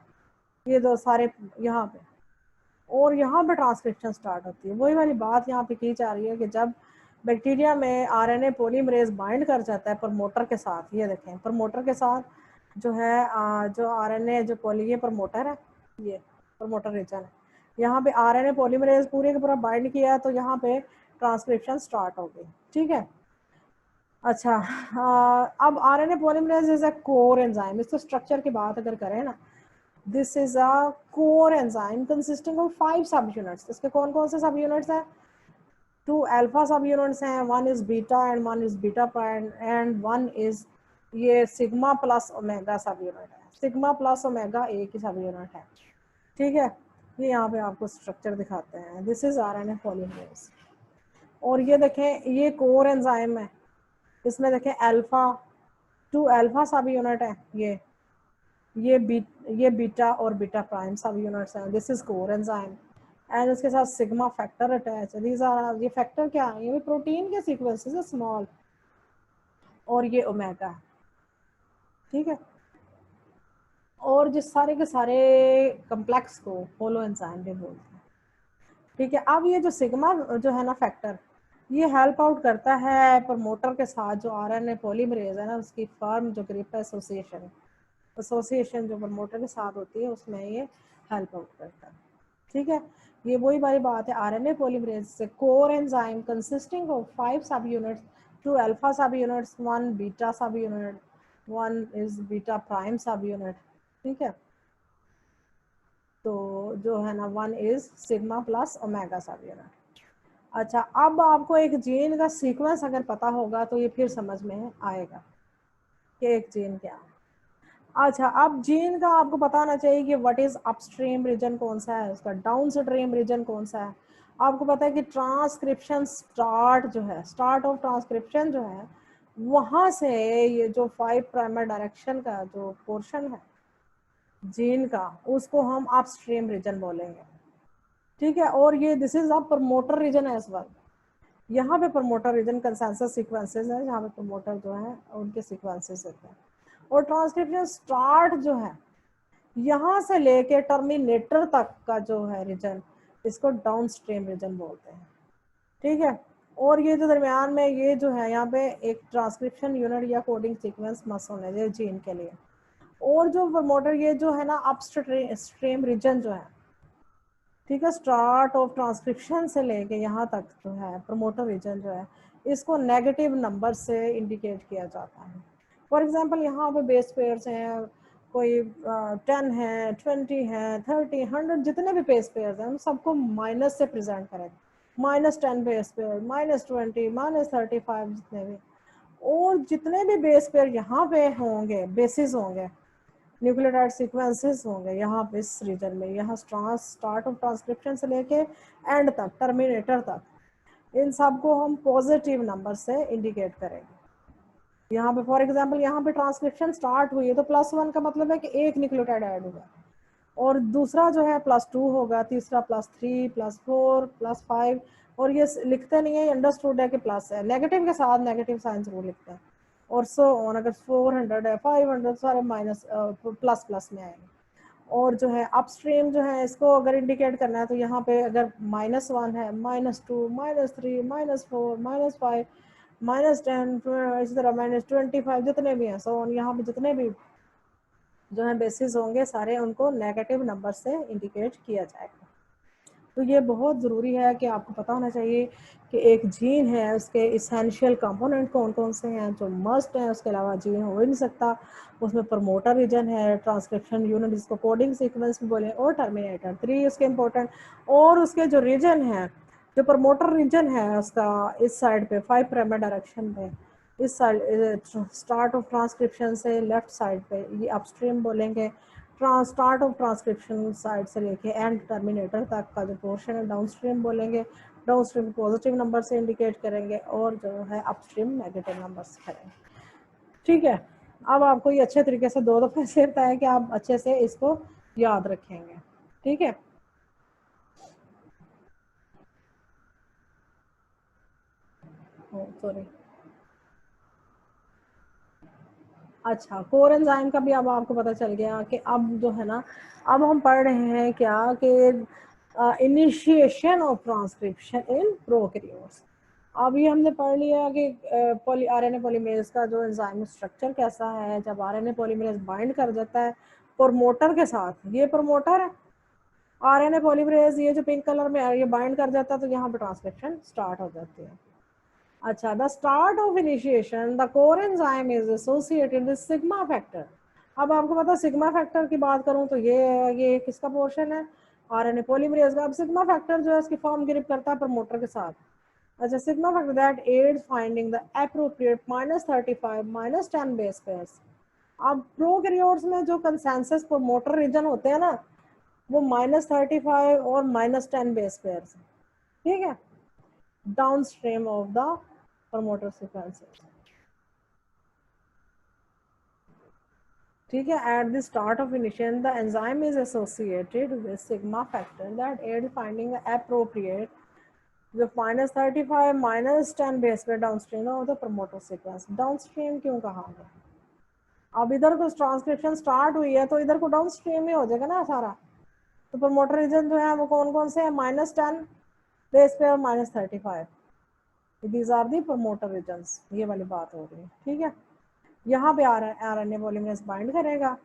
ये जो सारे यहाँ पे, और यहाँ पे ट्रांसक्रिप्शन स्टार्ट होती है। वही वाली बात यहाँ पे की जा रही है कि जब बैक्टीरिया में आरएनए पॉलीमरेज बाइंड कर जाता है प्रमोटर के साथ, ये देखें प्रमोटर के साथ जो है जो आरएनए जो ये प्रमोटर है, ये प्रमोटर रीजन है, यहाँ पे आरएनए पॉलीमरेज पूरे का पूरा बाइंड किया है, तो यहाँ पे ट्रांसक्रिप्शन स्टार्ट हो गई। ठीक है, अच्छा, अब RNA polymerase is a core enzyme. इसको स्ट्रक्चर की बात अगर करें ना, this is a core enzyme consisting of 5 सब यूनिट्स। इसके कौन कौन से सब यूनिट्स हैं? 2 अल्फा सब यूनिट्स हैं, 1 is beta and 1 is beta prime and 1 is ये sigma plus omega subunit है। सिग्मा प्लस ओमेगा एक ही सब यूनिट है। ठीक है, ये यहाँ पे आपको स्ट्रक्चर दिखाते हैं। दिस इज आरएनए पॉलीमरेज, और ये देखें ये कोर एंजाइम है, इसमें देखें अल्फा 2 अल्फा सब यूनिट है, ये बीटा और बीटा प्राइम सब यूनिट्स हैं। This is core enzyme and उसके साथ सिग्मा फैक्टर अटैच है। दीज आर, ये फैक्टर क्या है? ये भी प्रोटीन के सीक्वेंसेस है स्मॉल, और ये ओमेगा। ठीक है, और जिस सारे के सारे कम्प्लेक्स को होलो एंजाइम भी बोलते हैं। ठीक है, अब ये जो सिग्मा जो है ना फैक्टर, ये हेल्प आउट करता है प्रमोटर के साथ जो आरएनए पॉलीमरेज है ना उसकी फर्म जो ग्रिप एसोसिएशन जो प्रमोटर के साथ होती है उसमें ये हेल्प आउट करता है। ठीक है, ये वही वाली बात है आरएनए पॉलीमरेज से कोर एंजाइम कंसिस्टिंग ऑफ 5 सब यूनिट्स, 2 अल्फा सब यूनिट्स, 1 बीटा सब यूनिट, 1 इज बीटा प्राइम सब यूनिट। ठीक है, तो जो है ना 1 इज सिग्मा प्लस ओमेगा सब यूनिट। अच्छा, अब आपको एक जीन का सीक्वेंस अगर पता होगा तो ये फिर समझ में आएगा कि एक जीन क्या है। अच्छा, अब जीन का आपको पता होना चाहिए कि व्हाट इज अपस्ट्रीम रीजन कौन सा है, उसका डाउन स्ट्रीम रीजन कौन सा है। आपको पता है कि ट्रांसक्रिप्शन स्टार्ट जो है, स्टार्ट ऑफ ट्रांसक्रिप्शन जो है, वहां से ये जो 5 प्राइमर डायरेक्शन का जो पोर्शन है जीन का, उसको हम अपस्ट्रीम रीजन बोलेंगे। ठीक है, और ये this is a promoter region as well. यहाँ पे प्रमोटर रीजन कंसेंसस सीक्वेंसेस है, जहाँ पे प्रमोटर जो है उनके सीक्वेंसेस होते हैं। और ट्रांसक्रिप्शन स्टार्ट जो है यहाँ से लेके टर्मिनेटर तक का जो है रीजन, इसको डाउन स्ट्रीम रीजन बोलते हैं। ठीक है, और ये जो दरमियान में ये जो है यहाँ पे एक ट्रांसक्रिप्शन यूनिट या कोडिंग सीक्वेंस मस्ट होना चाहिए जीन के लिए। और जो प्रमोटर ये जो है ना अपस्ट्रीम रीजन जो है, ठीक है, स्टार्ट ऑफ ट्रांसक्रिप्शन से लेके यहाँ तक जो है प्रमोटर रीजन जो है, इसको नेगेटिव नंबर से इंडिकेट किया जाता है। फॉर एग्जांपल यहाँ पे बेस पेयर्स हैं, कोई 10 है, 20 है, 30, 100, जितने भी बेस पेयर्स हैं उन सबको माइनस से प्रेजेंट करें। -10 बेस पेयर, -20, -35, जितने भी, और जितने भी बेस पेयर यहाँ पे होंगे, बेसिस होंगे, न्यूक्लियोटाइड सीक्वेंसेस होंगे यहाँ पे इस रीजन में, यहाँ स्टार्ट ऑफ ट्रांसक्रिप्शन से लेके एंड तक, टर्मिनेटर तक, इन सब को हम पॉजिटिव नंबर से इंडिकेट करेंगे। यहाँ पे फॉर एग्जांपल यहाँ पे ट्रांसक्रिप्शन स्टार्ट हुई है तो +1 का मतलब है कि एक न्यूक्लियोटाइड ऐड हुआ, और दूसरा जो है +2 होगा, तीसरा +3, +4, +5, और ये लिखते नहीं है, अंडरस्टूड है कि प्लस है, नेगेटिव के साथ नेगेटिव साइन जरूर लिखते हैं। और सो ऑन, अगर 400 है, 500, सारे माइनस प्लस प्लस में आएंगे। और जो है अपस्ट्रीम जो है, इसको अगर इंडिकेट करना है तो यहाँ पे अगर -1 है, -2, -3, -4, -5, -10, इसी तरह -25, जितने भी हैं, सो यहाँ पे जितने भी जो है बेसिस होंगे सारे, उनको नेगेटिव नंबर से इंडिकेट किया जाएगा। तो ये बहुत ज़रूरी है कि आपको पता होना चाहिए कि एक जीन है, उसके इसेंशियल कंपोनेंट कौन कौन से हैं जो मस्ट हैं, उसके अलावा जीन हो ही नहीं सकता। उसमें प्रमोटर रीजन है, ट्रांसक्रिप्शन यूनिट जिसको कोडिंग सीक्वेंस भी बोले, और टर्मिनेटर 3 उसके इम्पोर्टेंट। और उसके जो रीजन है, जो प्रमोटर रीजन है उसका इस साइड पे 5 प्राइमर डायरेक्शन पे, इस साइड स्टार्ट ऑफ ट्रांसक्रिप्शन से लेफ्ट साइड पे, ये अपस्ट्रीम बोलेंगे। स्टार्ट ऑफ ट्रांसक्रिप्शन साइड से लेके एंड टर्मिनेटर तक का जो पोर्शन है डाउनस्ट्रीम बोलेंगे। डाउनस्ट्रीम पॉजिटिव नंबर से इंडिकेट करेंगे, और जो है अपस्ट्रीम नेगेटिव नंबर से करेंगे। ठीक है, अब आपको ये अच्छे तरीके से 2 दफे से बताया कि आप अच्छे से इसको याद रखेंगे। ठीक है, सॉरी। अच्छा, कोर एंजाइम का भी अब आपको पता चल गया कि अब जो है ना, अब हम पढ़ रहे हैं क्या कि initiation of transcription in prokaryotes. अभी हमने पढ़ लिया कि आरएनए पॉलीमरेज का जो एंजाइम स्ट्रक्चर कैसा है। जब आरएनए पॉलीमरेज बाइंड कर जाता है प्रमोटर के साथ, ये प्रमोटर है आरएनए पॉलीमरेज, ये जो पिंक कलर में है ये बाइंड कर जाता है, तो यहाँ पे ट्रांसक्रिप्शन स्टार्ट हो जाती है। अच्छा, the start of initiation the core enzyme is associated with sigma factor. अब आपको पता, सिग्मा फैक्टर की बात करूं तो ये किसका पोर्शन है, आरएनए पॉलीमरेज का। अब सिग्मा फैक्टर जो है इसकी फॉर्म ग्रिप करता है प्रमोटर के साथ। अच्छा, sigma factor that adds finding the appropriate -35 -10 base pairs. अब प्रोकैरियोट्स में जो कंसेंसस प्रमोटर रीजन होते हैं ना, वो -35 और -10 बेस पेयर्स, ठीक है, downstream of the promoter sequences। ठीक है, at the start of initiation the enzyme is associated with sigma factor that aid finding the appropriate जो -35 -10 बेस पे downstream of the promoter sequence. Downstream क्यों कहा गया, अब इधर को ट्रांसक्रिप्शन स्टार्ट हुई है तो इधर को डाउनस्ट्रीम ही हो जाएगा ना सारा। तो प्रमोटर रीजन जो है वो कौन कौन से है, -10 बेस पे और -35, these are the promoter regions. ये वाली बात हो रही है। ठीक है, यहाँ पे आरएनए पॉलीमरेज बाइंड करेगा,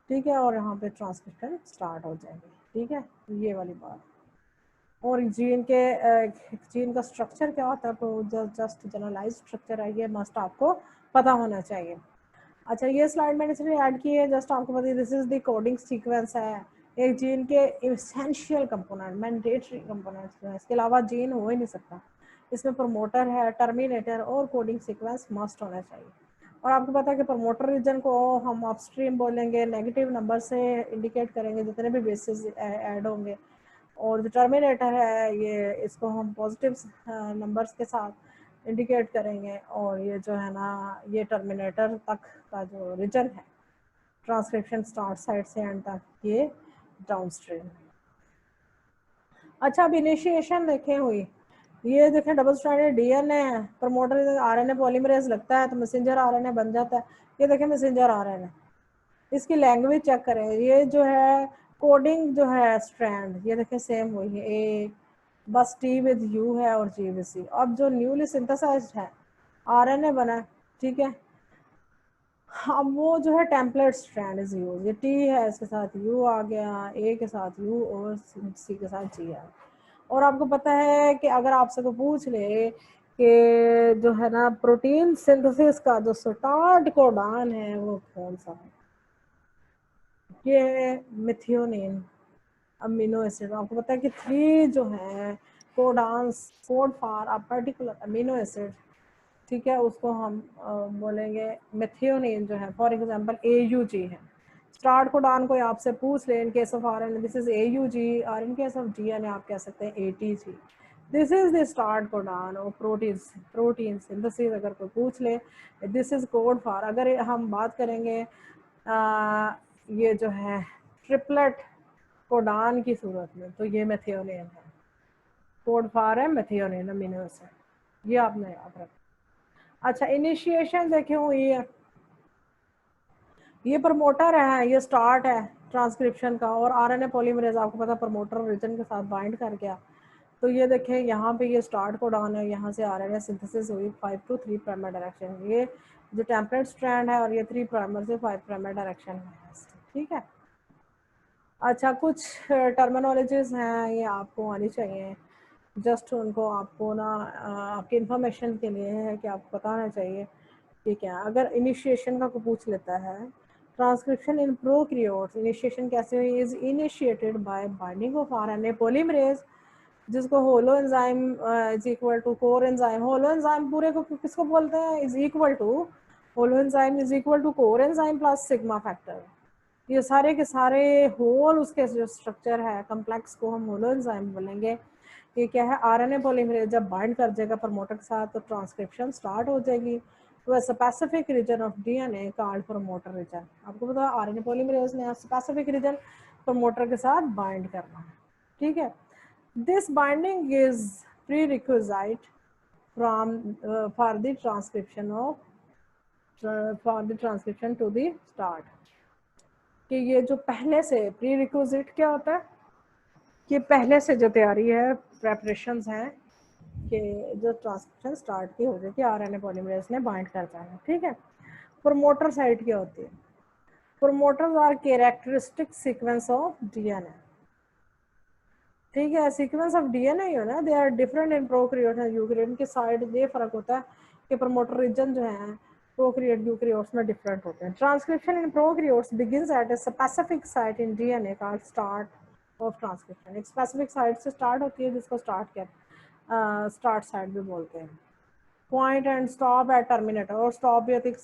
ठीक है, और यहाँ पे ट्रांसक्रिप्शन स्टार्ट हो जाएगी। ठीक है, ये वाली बात। और जीन का स्ट्रक्चर क्या होता है, तो जस्ट जनरलाइज स्ट्रक्चर है, ये मस्ट आपको पता होना चाहिए। अच्छा, ये स्लाइड मैंने इसलिए ऐड की है, जस्ट आपको पता है this is the coding sequence है एक जीन के एसेंशियल कंपोनेंट, मैंडेटरी कंपोनेंट्स हैं, इसके अलावा जीन हो ही नहीं सकता। इसमें प्रमोटर है, टर्मिनेटर और कोडिंग सीक्वेंस मस्ट होना चाहिए। और आपको पता है कि प्रमोटर रीजन को हम अपस्ट्रीम बोलेंगे, नेगेटिव नंबर से इंडिकेट करेंगे जितने भी बेसिस ऐड होंगे, और जो टर्मिनेटर है ये इसको हम पॉजिटिव नंबर्स के साथ इंडिकेट करेंगे, और ये जो है ना ये टर्मिनेटर तक का जो रीजन है ट्रांसक्रिप्शन स्टार्ट साइड से एंड तक, ये डाउनस्ट्रीम। अच्छा, अब इनिशिएशन देखें हुई, ये देखें डबल स्ट्रैंडेड डीएनए है, प्रमोटर आरएनए पॉलीमरेज लगता है तो मैसेंजर आरएनए बन जाता है। ये देखें मैसेंजर आरएनए, इसकी लैंग्वेज चेक करें, ये जो है कोडिंग जो है स्ट्रैंड, ये देखें सेम वही है, ए बस टी विद यू है और जी विद सी। अब जो न्यूली सिंथेसाइज्ड है आरएनए बना, ठीक है, अब वो जो है टेम्पलेट स्ट्रैंड इज यूज, ये टी है इसके साथ यू आ गया, ए के साथ यू और सी के साथ जी आ। और आपको पता है कि अगर आपसे को पूछ ले कि जो है ना प्रोटीन सिंथेसिस का जो स्टार्ट कोडान है वो कौन सा है, ये है मिथियोनिन अमीनो एसिड। आपको पता है कि 3 जो है codons, code for a particular amino acid, ठीक है, उसको हम बोलेंगे मेथियोनिन जो है, फॉर एग्जांपल AUG है। स्टार्ट कोडान कोई आपसे पूछ ले, इन case of RNA this is AUG, और इन केस ऑफ DNA आप कह सकते हैं ATG। This is the start codon. और प्रोटीन सिंथेसिस अगर कोई पूछ ले, दिस इज कोड फॉर, अगर हम बात करेंगे ये जो है ट्रिपलेट कोडान की सूरत में, तो ये मेथियोनिन है, कोड फॉर है मेथियोनिन अमीनो एसिड, ये आपने याद रखना। अच्छा, इनिशिएशन देखे हुई है, ये प्रमोटर है, ये स्टार्ट है ट्रांसक्रिप्शन का, और आरएनए पॉलीमरेज आपको पता प्रमोटर रीजन के साथ बाइंड कर गया, तो ये देखें यहाँ पे ये स्टार्ट कोडान है, यहाँ से आरएनए सिंथेसिस हुई 5 to 3 प्राइमर डायरेक्शन, ये जो टेम्पलेट स्ट्रैंड है और ये 3 प्राइमर से 5 प्राइमर डायरेक्शन है, ठीक है। अच्छा, कुछ टर्मिनोलॉजीज हैं ये आपको आनी चाहिए, जस्ट उनको आपको ना आपकी इंफॉर्मेशन के लिए है कि आपको पता होना चाहिए, ठीक है। अगर इनिशिएशन का को पूछ लेता है, ट्रांसक्रिप्शन इन प्रोकैरियोट्स इनिशिएशन कैसे हुई, is initiated by binding of RNA polymerase, जिसको holoenzyme is equal to core enzyme. Holoenzyme पूरे को किसको बोलते हैं, is equal to, holoenzyme is equal to core enzyme plus sigma factor. ये सारे के सारे होल उसके जो स्ट्रक्चर है कम्प्लेक्स को हम होलो एंजाइम बोलेंगे। ये क्या है, आरएनए पॉलीमरेज जब बाइंड कर जाएगा प्रमोटर के साथ तो ट्रांसक्रिप्शन स्टार्ट हो जाएगी, तो specific region of DNA called promoter region. आपको पता है आरएनए पॉलीमरेज ने स्पेसिफिक रीजन प्रमोटर के साथ बाइंड करना है, ठीक है। This binding is prerequisite from for the transcription of for the transcription to the start, कि ये जो पहले से प्री रिक्विजिट क्या होता है, कि पहले से जो तैयारी है, प्रेपरेशंस हैं कि जो ट्रांसक्रिप्शन स्टार्ट की हो जाए कि आरएनए पॉलीमरेज ने बाइंड करता है, ठीक है। प्रमोटर साइट क्या होती है, promoters are characteristic sequence of DNA, ठीक है। सीक्वेंस ऑफ डीएनए हो ना, they are different in prokaryote and eukaryote, के साइड ये फर्क होता है कि प्रमोटर रीजन जो है प्रोकैरियोट यूकैरियोट्स में डिफरेंट होते हैं। Transcription in prokaryotes begins at a specific site in DNA called start of transcription. एक स्पेसिफिक साइट से स्टार्ट होती है जिसको स्टार्ट साइट भी बोलते हैं। Point and stop at terminator, और स्टॉप भी होती है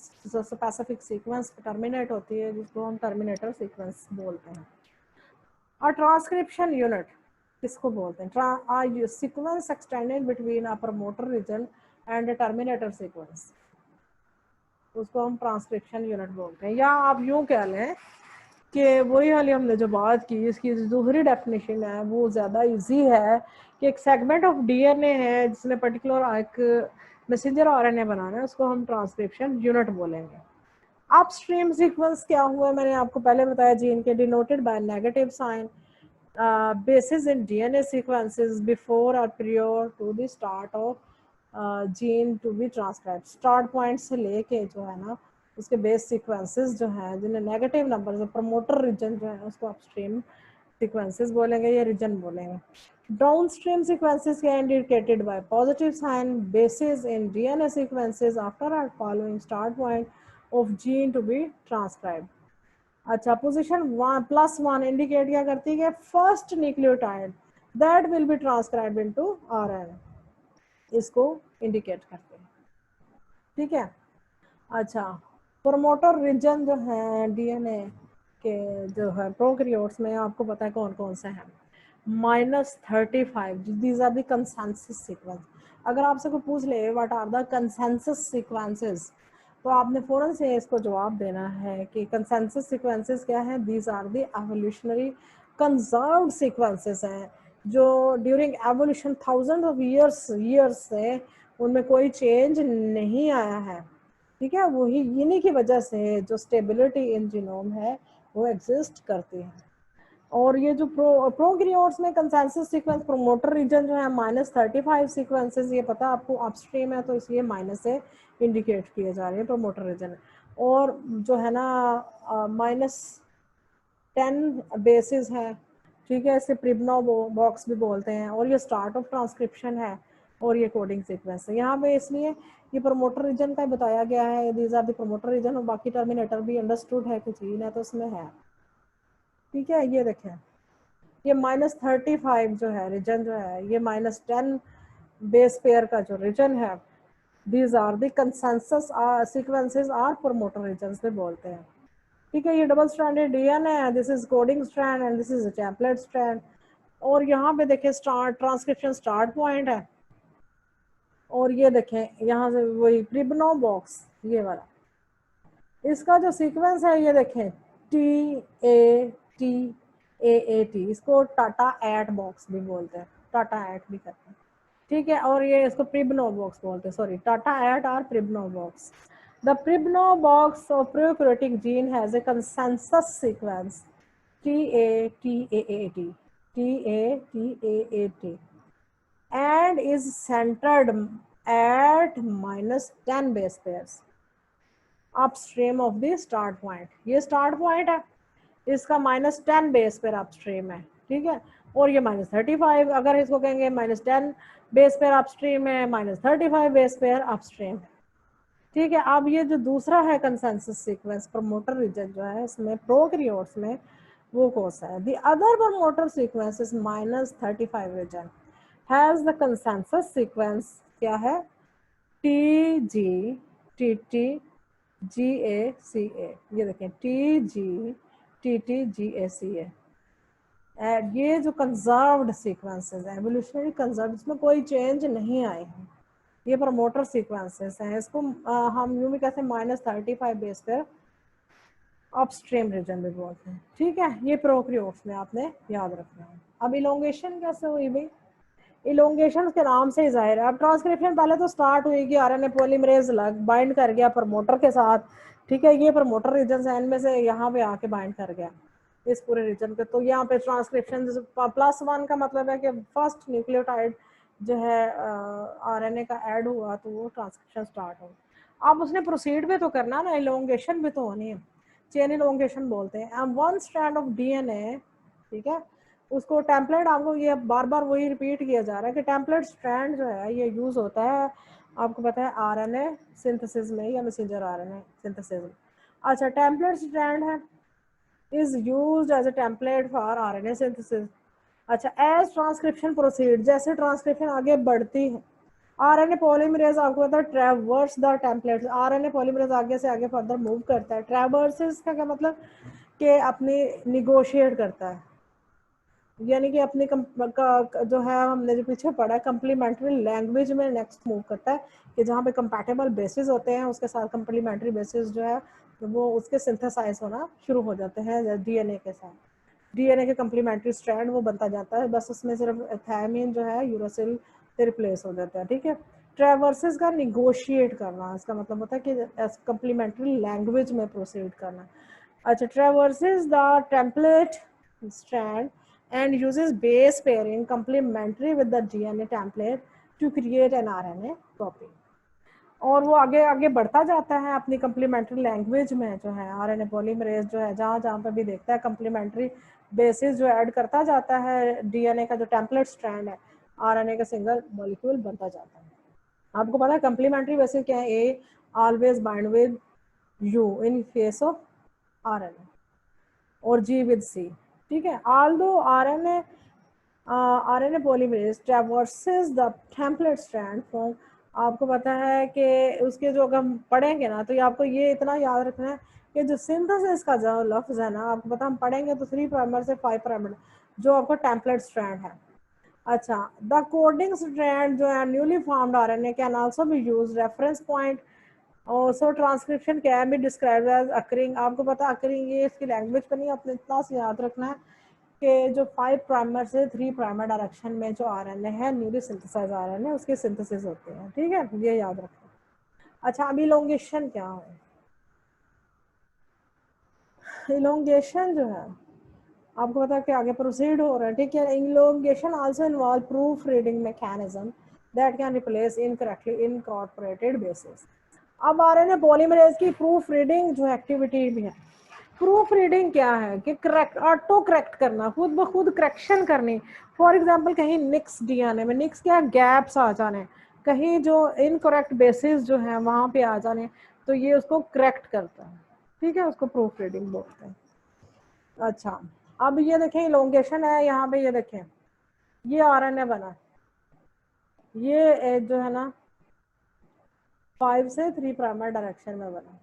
स्पेसिफिक सीक्वेंस टर्मिनेट होती है जिसको हम टर्मिनेटर सीक्वेंस बोलते हैं। और ट्रांसक्रिप्शन यूनिट किसको बोलते हैं, sequence extended between a promoter region and terminator sequence, उसको हम ट्रांसक्रिप्शन यूनिट बोलते हैं। या आप यूं कह लें कि वही वाली हमने जो बात की, इसकी दूसरी डेफिनेशन है वो ज़्यादा इजी है, कि एक सेगमेंट ऑफ डीएनए है जिसने पर्टिकुलर एक मैसेंजर आरएनए बनाना है, उसको हम ट्रांसक्रिप्शन यूनिट बोलेंगे। अपस्ट्रीम सीक्वेंस क्या हुआ, मैंने आपको पहले बताया, जीन के denoted by negative sign bases in DNA sequences before or prior to the start of gene to be transcribed। Start point से लेके जो है ना उसके बेस सीक्वेंसेस जो हैं जिन्हें नेगेटिव नंबर, जो प्रमोटर रीजन जो है उसको अपस्ट्रीम सीक्वेंसेस बोलेंगे या रीजन बोलेंगे। डाउनस्ट्रीम सीक्वेंसेस क्या indicated by positive sign bases in DNA sequences after or following start point of gene to be transcribe. अच्छा, पोजीशन +1 इंडिकेट क्या करती है? First nucleotide that will be transcribe into RNA, इसको इंडिकेट करते हैं। ठीक है। अच्छा, प्रोमोटर रीजन जो है डीएनए के जो है प्रोकैरियोट्स में, आपको पता है कौन कौन से हैं? -35, these are the consensus sequence. अगर आपसे कोई पूछ ले what are the consensus sequences, तो आपने फौरन से इसको जवाब देना है कि कंसेंसस सीक्वेंसेस क्या है? These are the evolutionary conserved sequences हैं, जो during evolution thousand of years से उनमें कोई चेंज नहीं आया है। ठीक है, वही इन्हीं की वजह से जो स्टेबिलिटी इन जीनोम है वो एग्जिस्ट करती है। और ये जो प्रोकैरियोट्स में कंसेंसस सीक्वेंस प्रोमोटर रीजन जो है -35 सीक्वेंसेस, ये पता आपको अपस्ट्रीम है तो इसलिए माइनस से इंडिकेट किए जा रहे हैं प्रोमोटर रीजन। और जो है ना -10 बेसिस है, ठीक है, इसे प्रिब्नो बॉक्स भी बोलते हैं, और ये स्टार्ट ऑफ ट्रांसक्रिप्शन है और ये कोडिंग सीक्वेंस है। यहाँ पे इसलिए ये प्रोमोटर रीजन का बताया गया है, these are the promoter region, और बाकी टर्मिनेटर भी अंडरस्टूड है कि जीन है तो उसमें है। ठीक है, ये देखें, ये -35 जो है रीजन जो है, ये -10 बेस पेयर का जो रीजन है, these are the consensus sequences are promoter region भी बोलते हैं। ठीक है, ये डबल स्ट्रैंडेड डीएनए है, this is coding strand and this is template strand. और यहाँ पे देखें स्टार्ट ट्रांसक्रिप्शन स्टार्ट पॉइंट है, और ये देखें यहाँ से वही प्रिब्नो बॉक्स, ये वाला इसका जो सीक्वेंस है, ये देखें TAT, इसको टाटा एट बॉक्स भी बोलते हैं, टाटा एट भी करते हैं। ठीक है, और ये इसको प्रिब्नो बॉक्स बोलते हैं, सॉरी, टाटा एट और प्रिब्नो box. The Pribno box of prokaryotic gene has a consensus sequence TATAAT and is centered at -10 base pairs upstream of the start point। ये start point है, इसका -10 बेस पेयर अपस्ट्रीम है। ठीक है, और ये -35, अगर इसको कहेंगे -10 बेस पेयर अपस्ट्रीम है, -35 बेस पेयर अपस्ट्रीम है। ठीक है, अब ये जो दूसरा है कंसेंसस सीक्वेंस प्रमोटर रीजन जो है इसमें प्रोकैरियोट्स में, वो कौन सा है? The other promoter sequence is -35 region has the consensus sequence क्या है? TGTTGACA। ये देखें TGTTGACA। ये जो कंजर्व्ड सीक्वेंसेस है, एवोल्यूशनरी कंजर्व्ड, इसमें कोई चेंज नहीं आए हैं, ये प्रमोटर सीक्वेंसेस हैं। इसको हम यूं भी कहते हैं -35 बेस पर अपस्ट्रीम रीजन भी बोलते हैं। ठीक है, ये प्रोकैरियोट्स में आपने याद रखना है। अब इलोंगेशन कैसे हुई भाई? इलोंगेशन के नाम से ही जाहिर है। अब ट्रांसक्रिप्शन पहले तो स्टार्ट हुई कि आरएनए पॉलीमरेज बाइंड कर गया प्रमोटर के साथ। ठीक है, ये प्रमोटर रीजन है, इनमें से यहाँ पे आके बाइंड कर गया इस पूरे रीजन पे। तो यहाँ पे ट्रांसक्रिप्शन +1 का मतलब है कि फर्स्ट न्यूक्लियोटाइड जो है आरएनए का ऐड हुआ तो वो ट्रांसक्रिप्शन स्टार्ट हो। अब उसने प्रोसीड भी तो करना ना, इलोंगेशन भी तो होनी है, चेन इलोंगेशन बोलते हैं। अब वन स्ट्रैंड ऑफ डीएनए, ठीक है, उसको टेम्पलेट, आपको ये बार बार वही रिपीट किया जा रहा है कि टेम्पलेट स्ट्रैंड जो है ये यूज होता है, आपको पता है, आरएनए सिंथेसिस में या मैसेंजर आरएनए सिंथेसिस में। अच्छा, टेम्पलेट स्ट्रैंड है is used as a template for RNA synthesis। अच्छा, एज ट्रांसक्रिप्शन प्रोसीड, जैसे ट्रांसक्रिप्शन आगे बढ़ती है, आरएनए पॉलीमरेज आपको पता है traverse the template, RNA polymerase आगे से आगे फर्दर मूव करता है। ट्रैवर्सेस का क्या मतलब? कि अपनी निगोशिएट करता है, यानी कि अपनी जो है हमने जो पीछे पढ़ा है कम्प्लीमेंट्री लैंग्वेज में नेक्स्ट मूव करता है, कि जहाँ पे कंपैटिबल बेसिस होते हैं उसके साथ कम्प्लीमेंट्री बेसिस जो है वो उसके सिंथेसाइज होना शुरू हो जाते हैं डीएनए के साथ। डीएनए के कम्प्लीमेंट्री स्ट्रैंड वो बनता जाता है, बस उसमें सिर्फ थायमिन जो है यूरासिल से रिप्लेस हो जाता है। ठीक है, ट्रैवर्सेस का निगोशिएट करना, इसका मतलब होता है कि कम्प्लीमेंट्री लैंग्वेज में प्रोसीड करना। अच्छा, traverses the template strand and uses base pairing complementary with the DNA template to create an RNA copy। और वो आगे आगे बढ़ता जाता है अपनी कम्प्लीमेंट्री लैंग्वेज में, जो है आरएनए पॉलीमरेज जो है जहाँ जहाँ पे भी देखता है कम्प्लीमेंट्री बेसिस जो ऐड करता जाता है, डीएनए का जो टेम्पलेट स्ट्रैंड है आरएनए का सिंगल मॉलिक्यूल बनता जाता है। आपको पता है कम्प्लीमेंट्री बेसिस क्या है, A always bind with U in case of RNA और जी विद सी, ठीक है। Although RNA polymerase traverses the template strand from, आपको पता है कि उसके जो अगर हम पढ़ेंगे ना तो ये आपको ये इतना याद रखना है कि जो सिंथेसिस का जो लफ्ज है ना, आपको पता हम पढ़ेंगे तो 3 प्राइमर से 5 प्राइमर जो आपका टेम्पलेट स्ट्रैंड है। अच्छा, द कोडिंग स्ट्रैंड जो है newly formed RNA can also be used reference point, और so transcription can be described as occurring, आपको पता अकरिंग ये इसकी लैंग्वेज पर नहीं, आपने इतना से याद रखना है कि जो 5 प्राइमर से 3 प्राइमर डायरेक्शन में जो आरएनए है न्यूली सिंथेसाइज आरएनए उसके सिंथेसिस होते हैं, ठीक है, ये याद रखना। अच्छा, अब इलोंगेशन क्या है? इलोंगेशन जो है आपको पता है कि आगे प्रोसीड हो रहा है, ठीक है। Elongation also involve proof reading mechanism that can replace incorrectly incorporated basis. अब आरएनए पॉलीमरेज की प्रूफ रीडिंग जो एक्टिविटी भी है। प्रूफ रीडिंग क्या है कि करेक्ट ऑटो करेक्ट करना, खुद ब खुद करेक्शन करनी। फॉर एग्जांपल कहीं निक्स डीएनए में निक्स क्या गैप्स आ जाने, कहीं जो इनकरेक्ट बेसिस जो है वहां पे आ जाने, तो ये उसको करेक्ट करता है, ठीक है, उसको प्रूफ रीडिंग बोलते हैं। अच्छा, अब ये देखें इलोंगेशन है यहाँ पे, ये देखें ये आरएनए बना, ये जो है ना 5 से 3 प्राइमर डायरेक्शन में बना,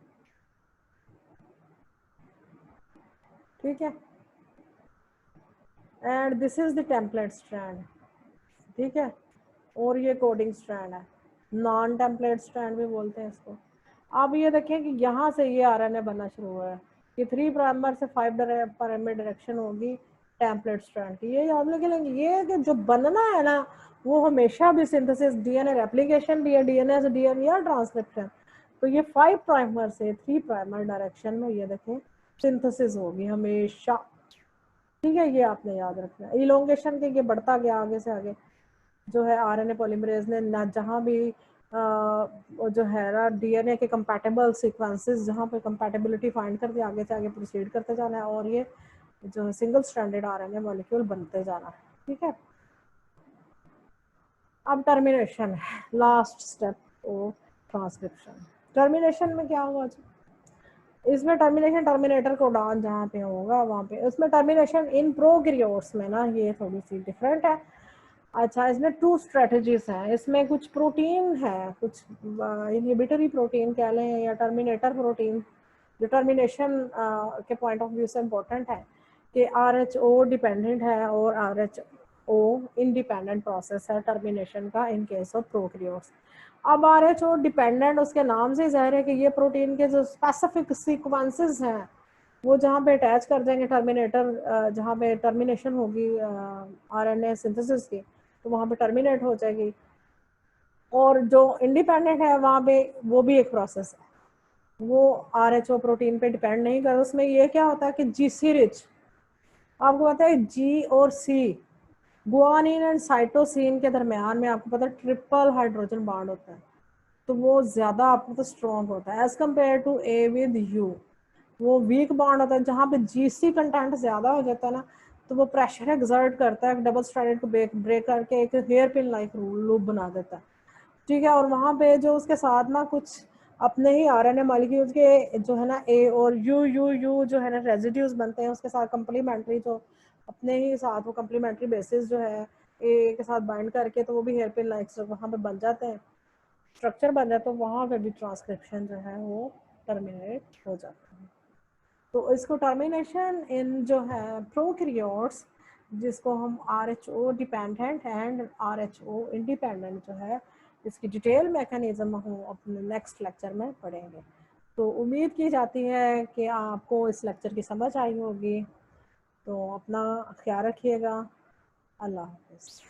ठीक है, and this is the template strand, ठीक है, और ये कोडिंग स्ट्रैंड है, नॉन टेम्पलेट स्ट्रैंड भी बोलते हैं इसको। अब ये देखें कि यहाँ से ये आरएनए बनना शुरू हुआ है कि 3 प्राइमर से 5 प्राइमर डायरेक्शन होगी टेम्पलेट स्ट्रैंड की, ये याद रख लेंगे। ये कि जो बनना है ना वो हमेशा भी सिंथेसिस डीएनए रेप्लिकेशन भी है, डीएनए से डीएनए या ट्रांसक्रिप्शन, तो ये 5 प्राइमर से 3 प्राइमर डायरेक्शन में ये देखें सिंथेसिस होगी हमेशा, ठीक है, ये आपने याद रखना है। इलोंगेशन के ये बढ़ता गया आगे से आगे, जो है आरएनए पॉलीमरेज ने ना जहाँ भी जो है ना डीएनए के कंपैटिबल सीक्वेंसेस जहाँ पे कंपैटिबिलिटी फाइंड करके आगे से आगे प्रोसीड करते जाना है, और ये जो सिंगल स्ट्रैंडेड आरएनए मॉलिक्यूल बनते जाना है, ठीक है। अब टर्मिनेशन है last step of transcription. Termination में क्या होगा, इसमें टर्मिनेशन टर्मिनेटर को डाउन जहाँ पे होगा वहाँ पे, उसमें टर्मिनेशन इन प्रोकैरियोट्स में ना ये थोड़ी सी डिफरेंट है। अच्छा, इसमें 2 स्ट्रेटजीज हैं, इसमें कुछ प्रोटीन है, कुछ इनहिबिटरी प्रोटीन कह लें या टर्मिनेटर प्रोटीन, जो टर्मिनेशन के पॉइंट ऑफ व्यू से इम्पोर्टेंट है कि RH-O डिपेंडेंट है और RH-O इंडिपेंडेंट प्रोसेस है टर्मिनेशन का इन केस ऑफ प्रोकैरियोट्स। अब RH-O डिपेंडेंट उसके नाम से जाहिर है कि ये प्रोटीन के जो स्पेसिफिक सीक्वेंसेस हैं वो जहाँ पे अटैच कर देंगे टर्मिनेटर, जहाँ पे टर्मिनेशन होगी आरएनए सिंथेसिस की, तो वहाँ पे टर्मिनेट हो जाएगी। और जो इंडिपेंडेंट है वहाँ पे वो भी एक प्रोसेस है, वो RH-O प्रोटीन पे डिपेंड नहीं करता। उसमें ये क्या होता है कि GC रिच, आपको पता है G और C गुआनिन एंड साइटोसिन के दरमियान में आपको पता है ट्रिपल हाइड्रोजन बॉन्ड होता है, तो वो ज्यादा आपको तो स्ट्रॉन्ग होता है as compare to A with U, वो वीक बॉन्ड होता है। जहाँ पे GC कंटेंट ज्यादा हो जाता है ना तो वो प्रेशर एक्सर्ट करता है डबल स्ट्रैंडेड को ब्रेक करके एक हेयर पिन लाइक लूप बना देता है, ठीक है। और वहाँ पे जो उसके साथ ना कुछ अपने ही आरएनए मॉलिक्यूल्स के जो है ना A और U जो है ना रेजिड्यूज बनते हैं उसके साथ कंप्लीमेंट्री, जो अपने ही साथ वो कंप्लीमेंट्री बेसिस जो है A के साथ बाइंड करके, तो वो भी हेयर पिन लाइक वहाँ पे बन जाते हैं, स्ट्रक्चर बन जाए, तो वहाँ पे भी ट्रांसक्रिप्शन जो है वो टर्मिनेट हो जाता है। तो इसको टर्मिनेशन इन जो है प्रोकैरियोट्स, जिसको हम RH-O dependent and RH-O independent जो है इसकी डिटेल मैकेनिज्म हम अपने नेक्स्ट लेक्चर में पढ़ेंगे। तो उम्मीद की जाती है कि आपको इस लेक्चर की समझ आई होगी, तो अपना ख्याल रखिएगा। अल्लाह हाफ़िज़।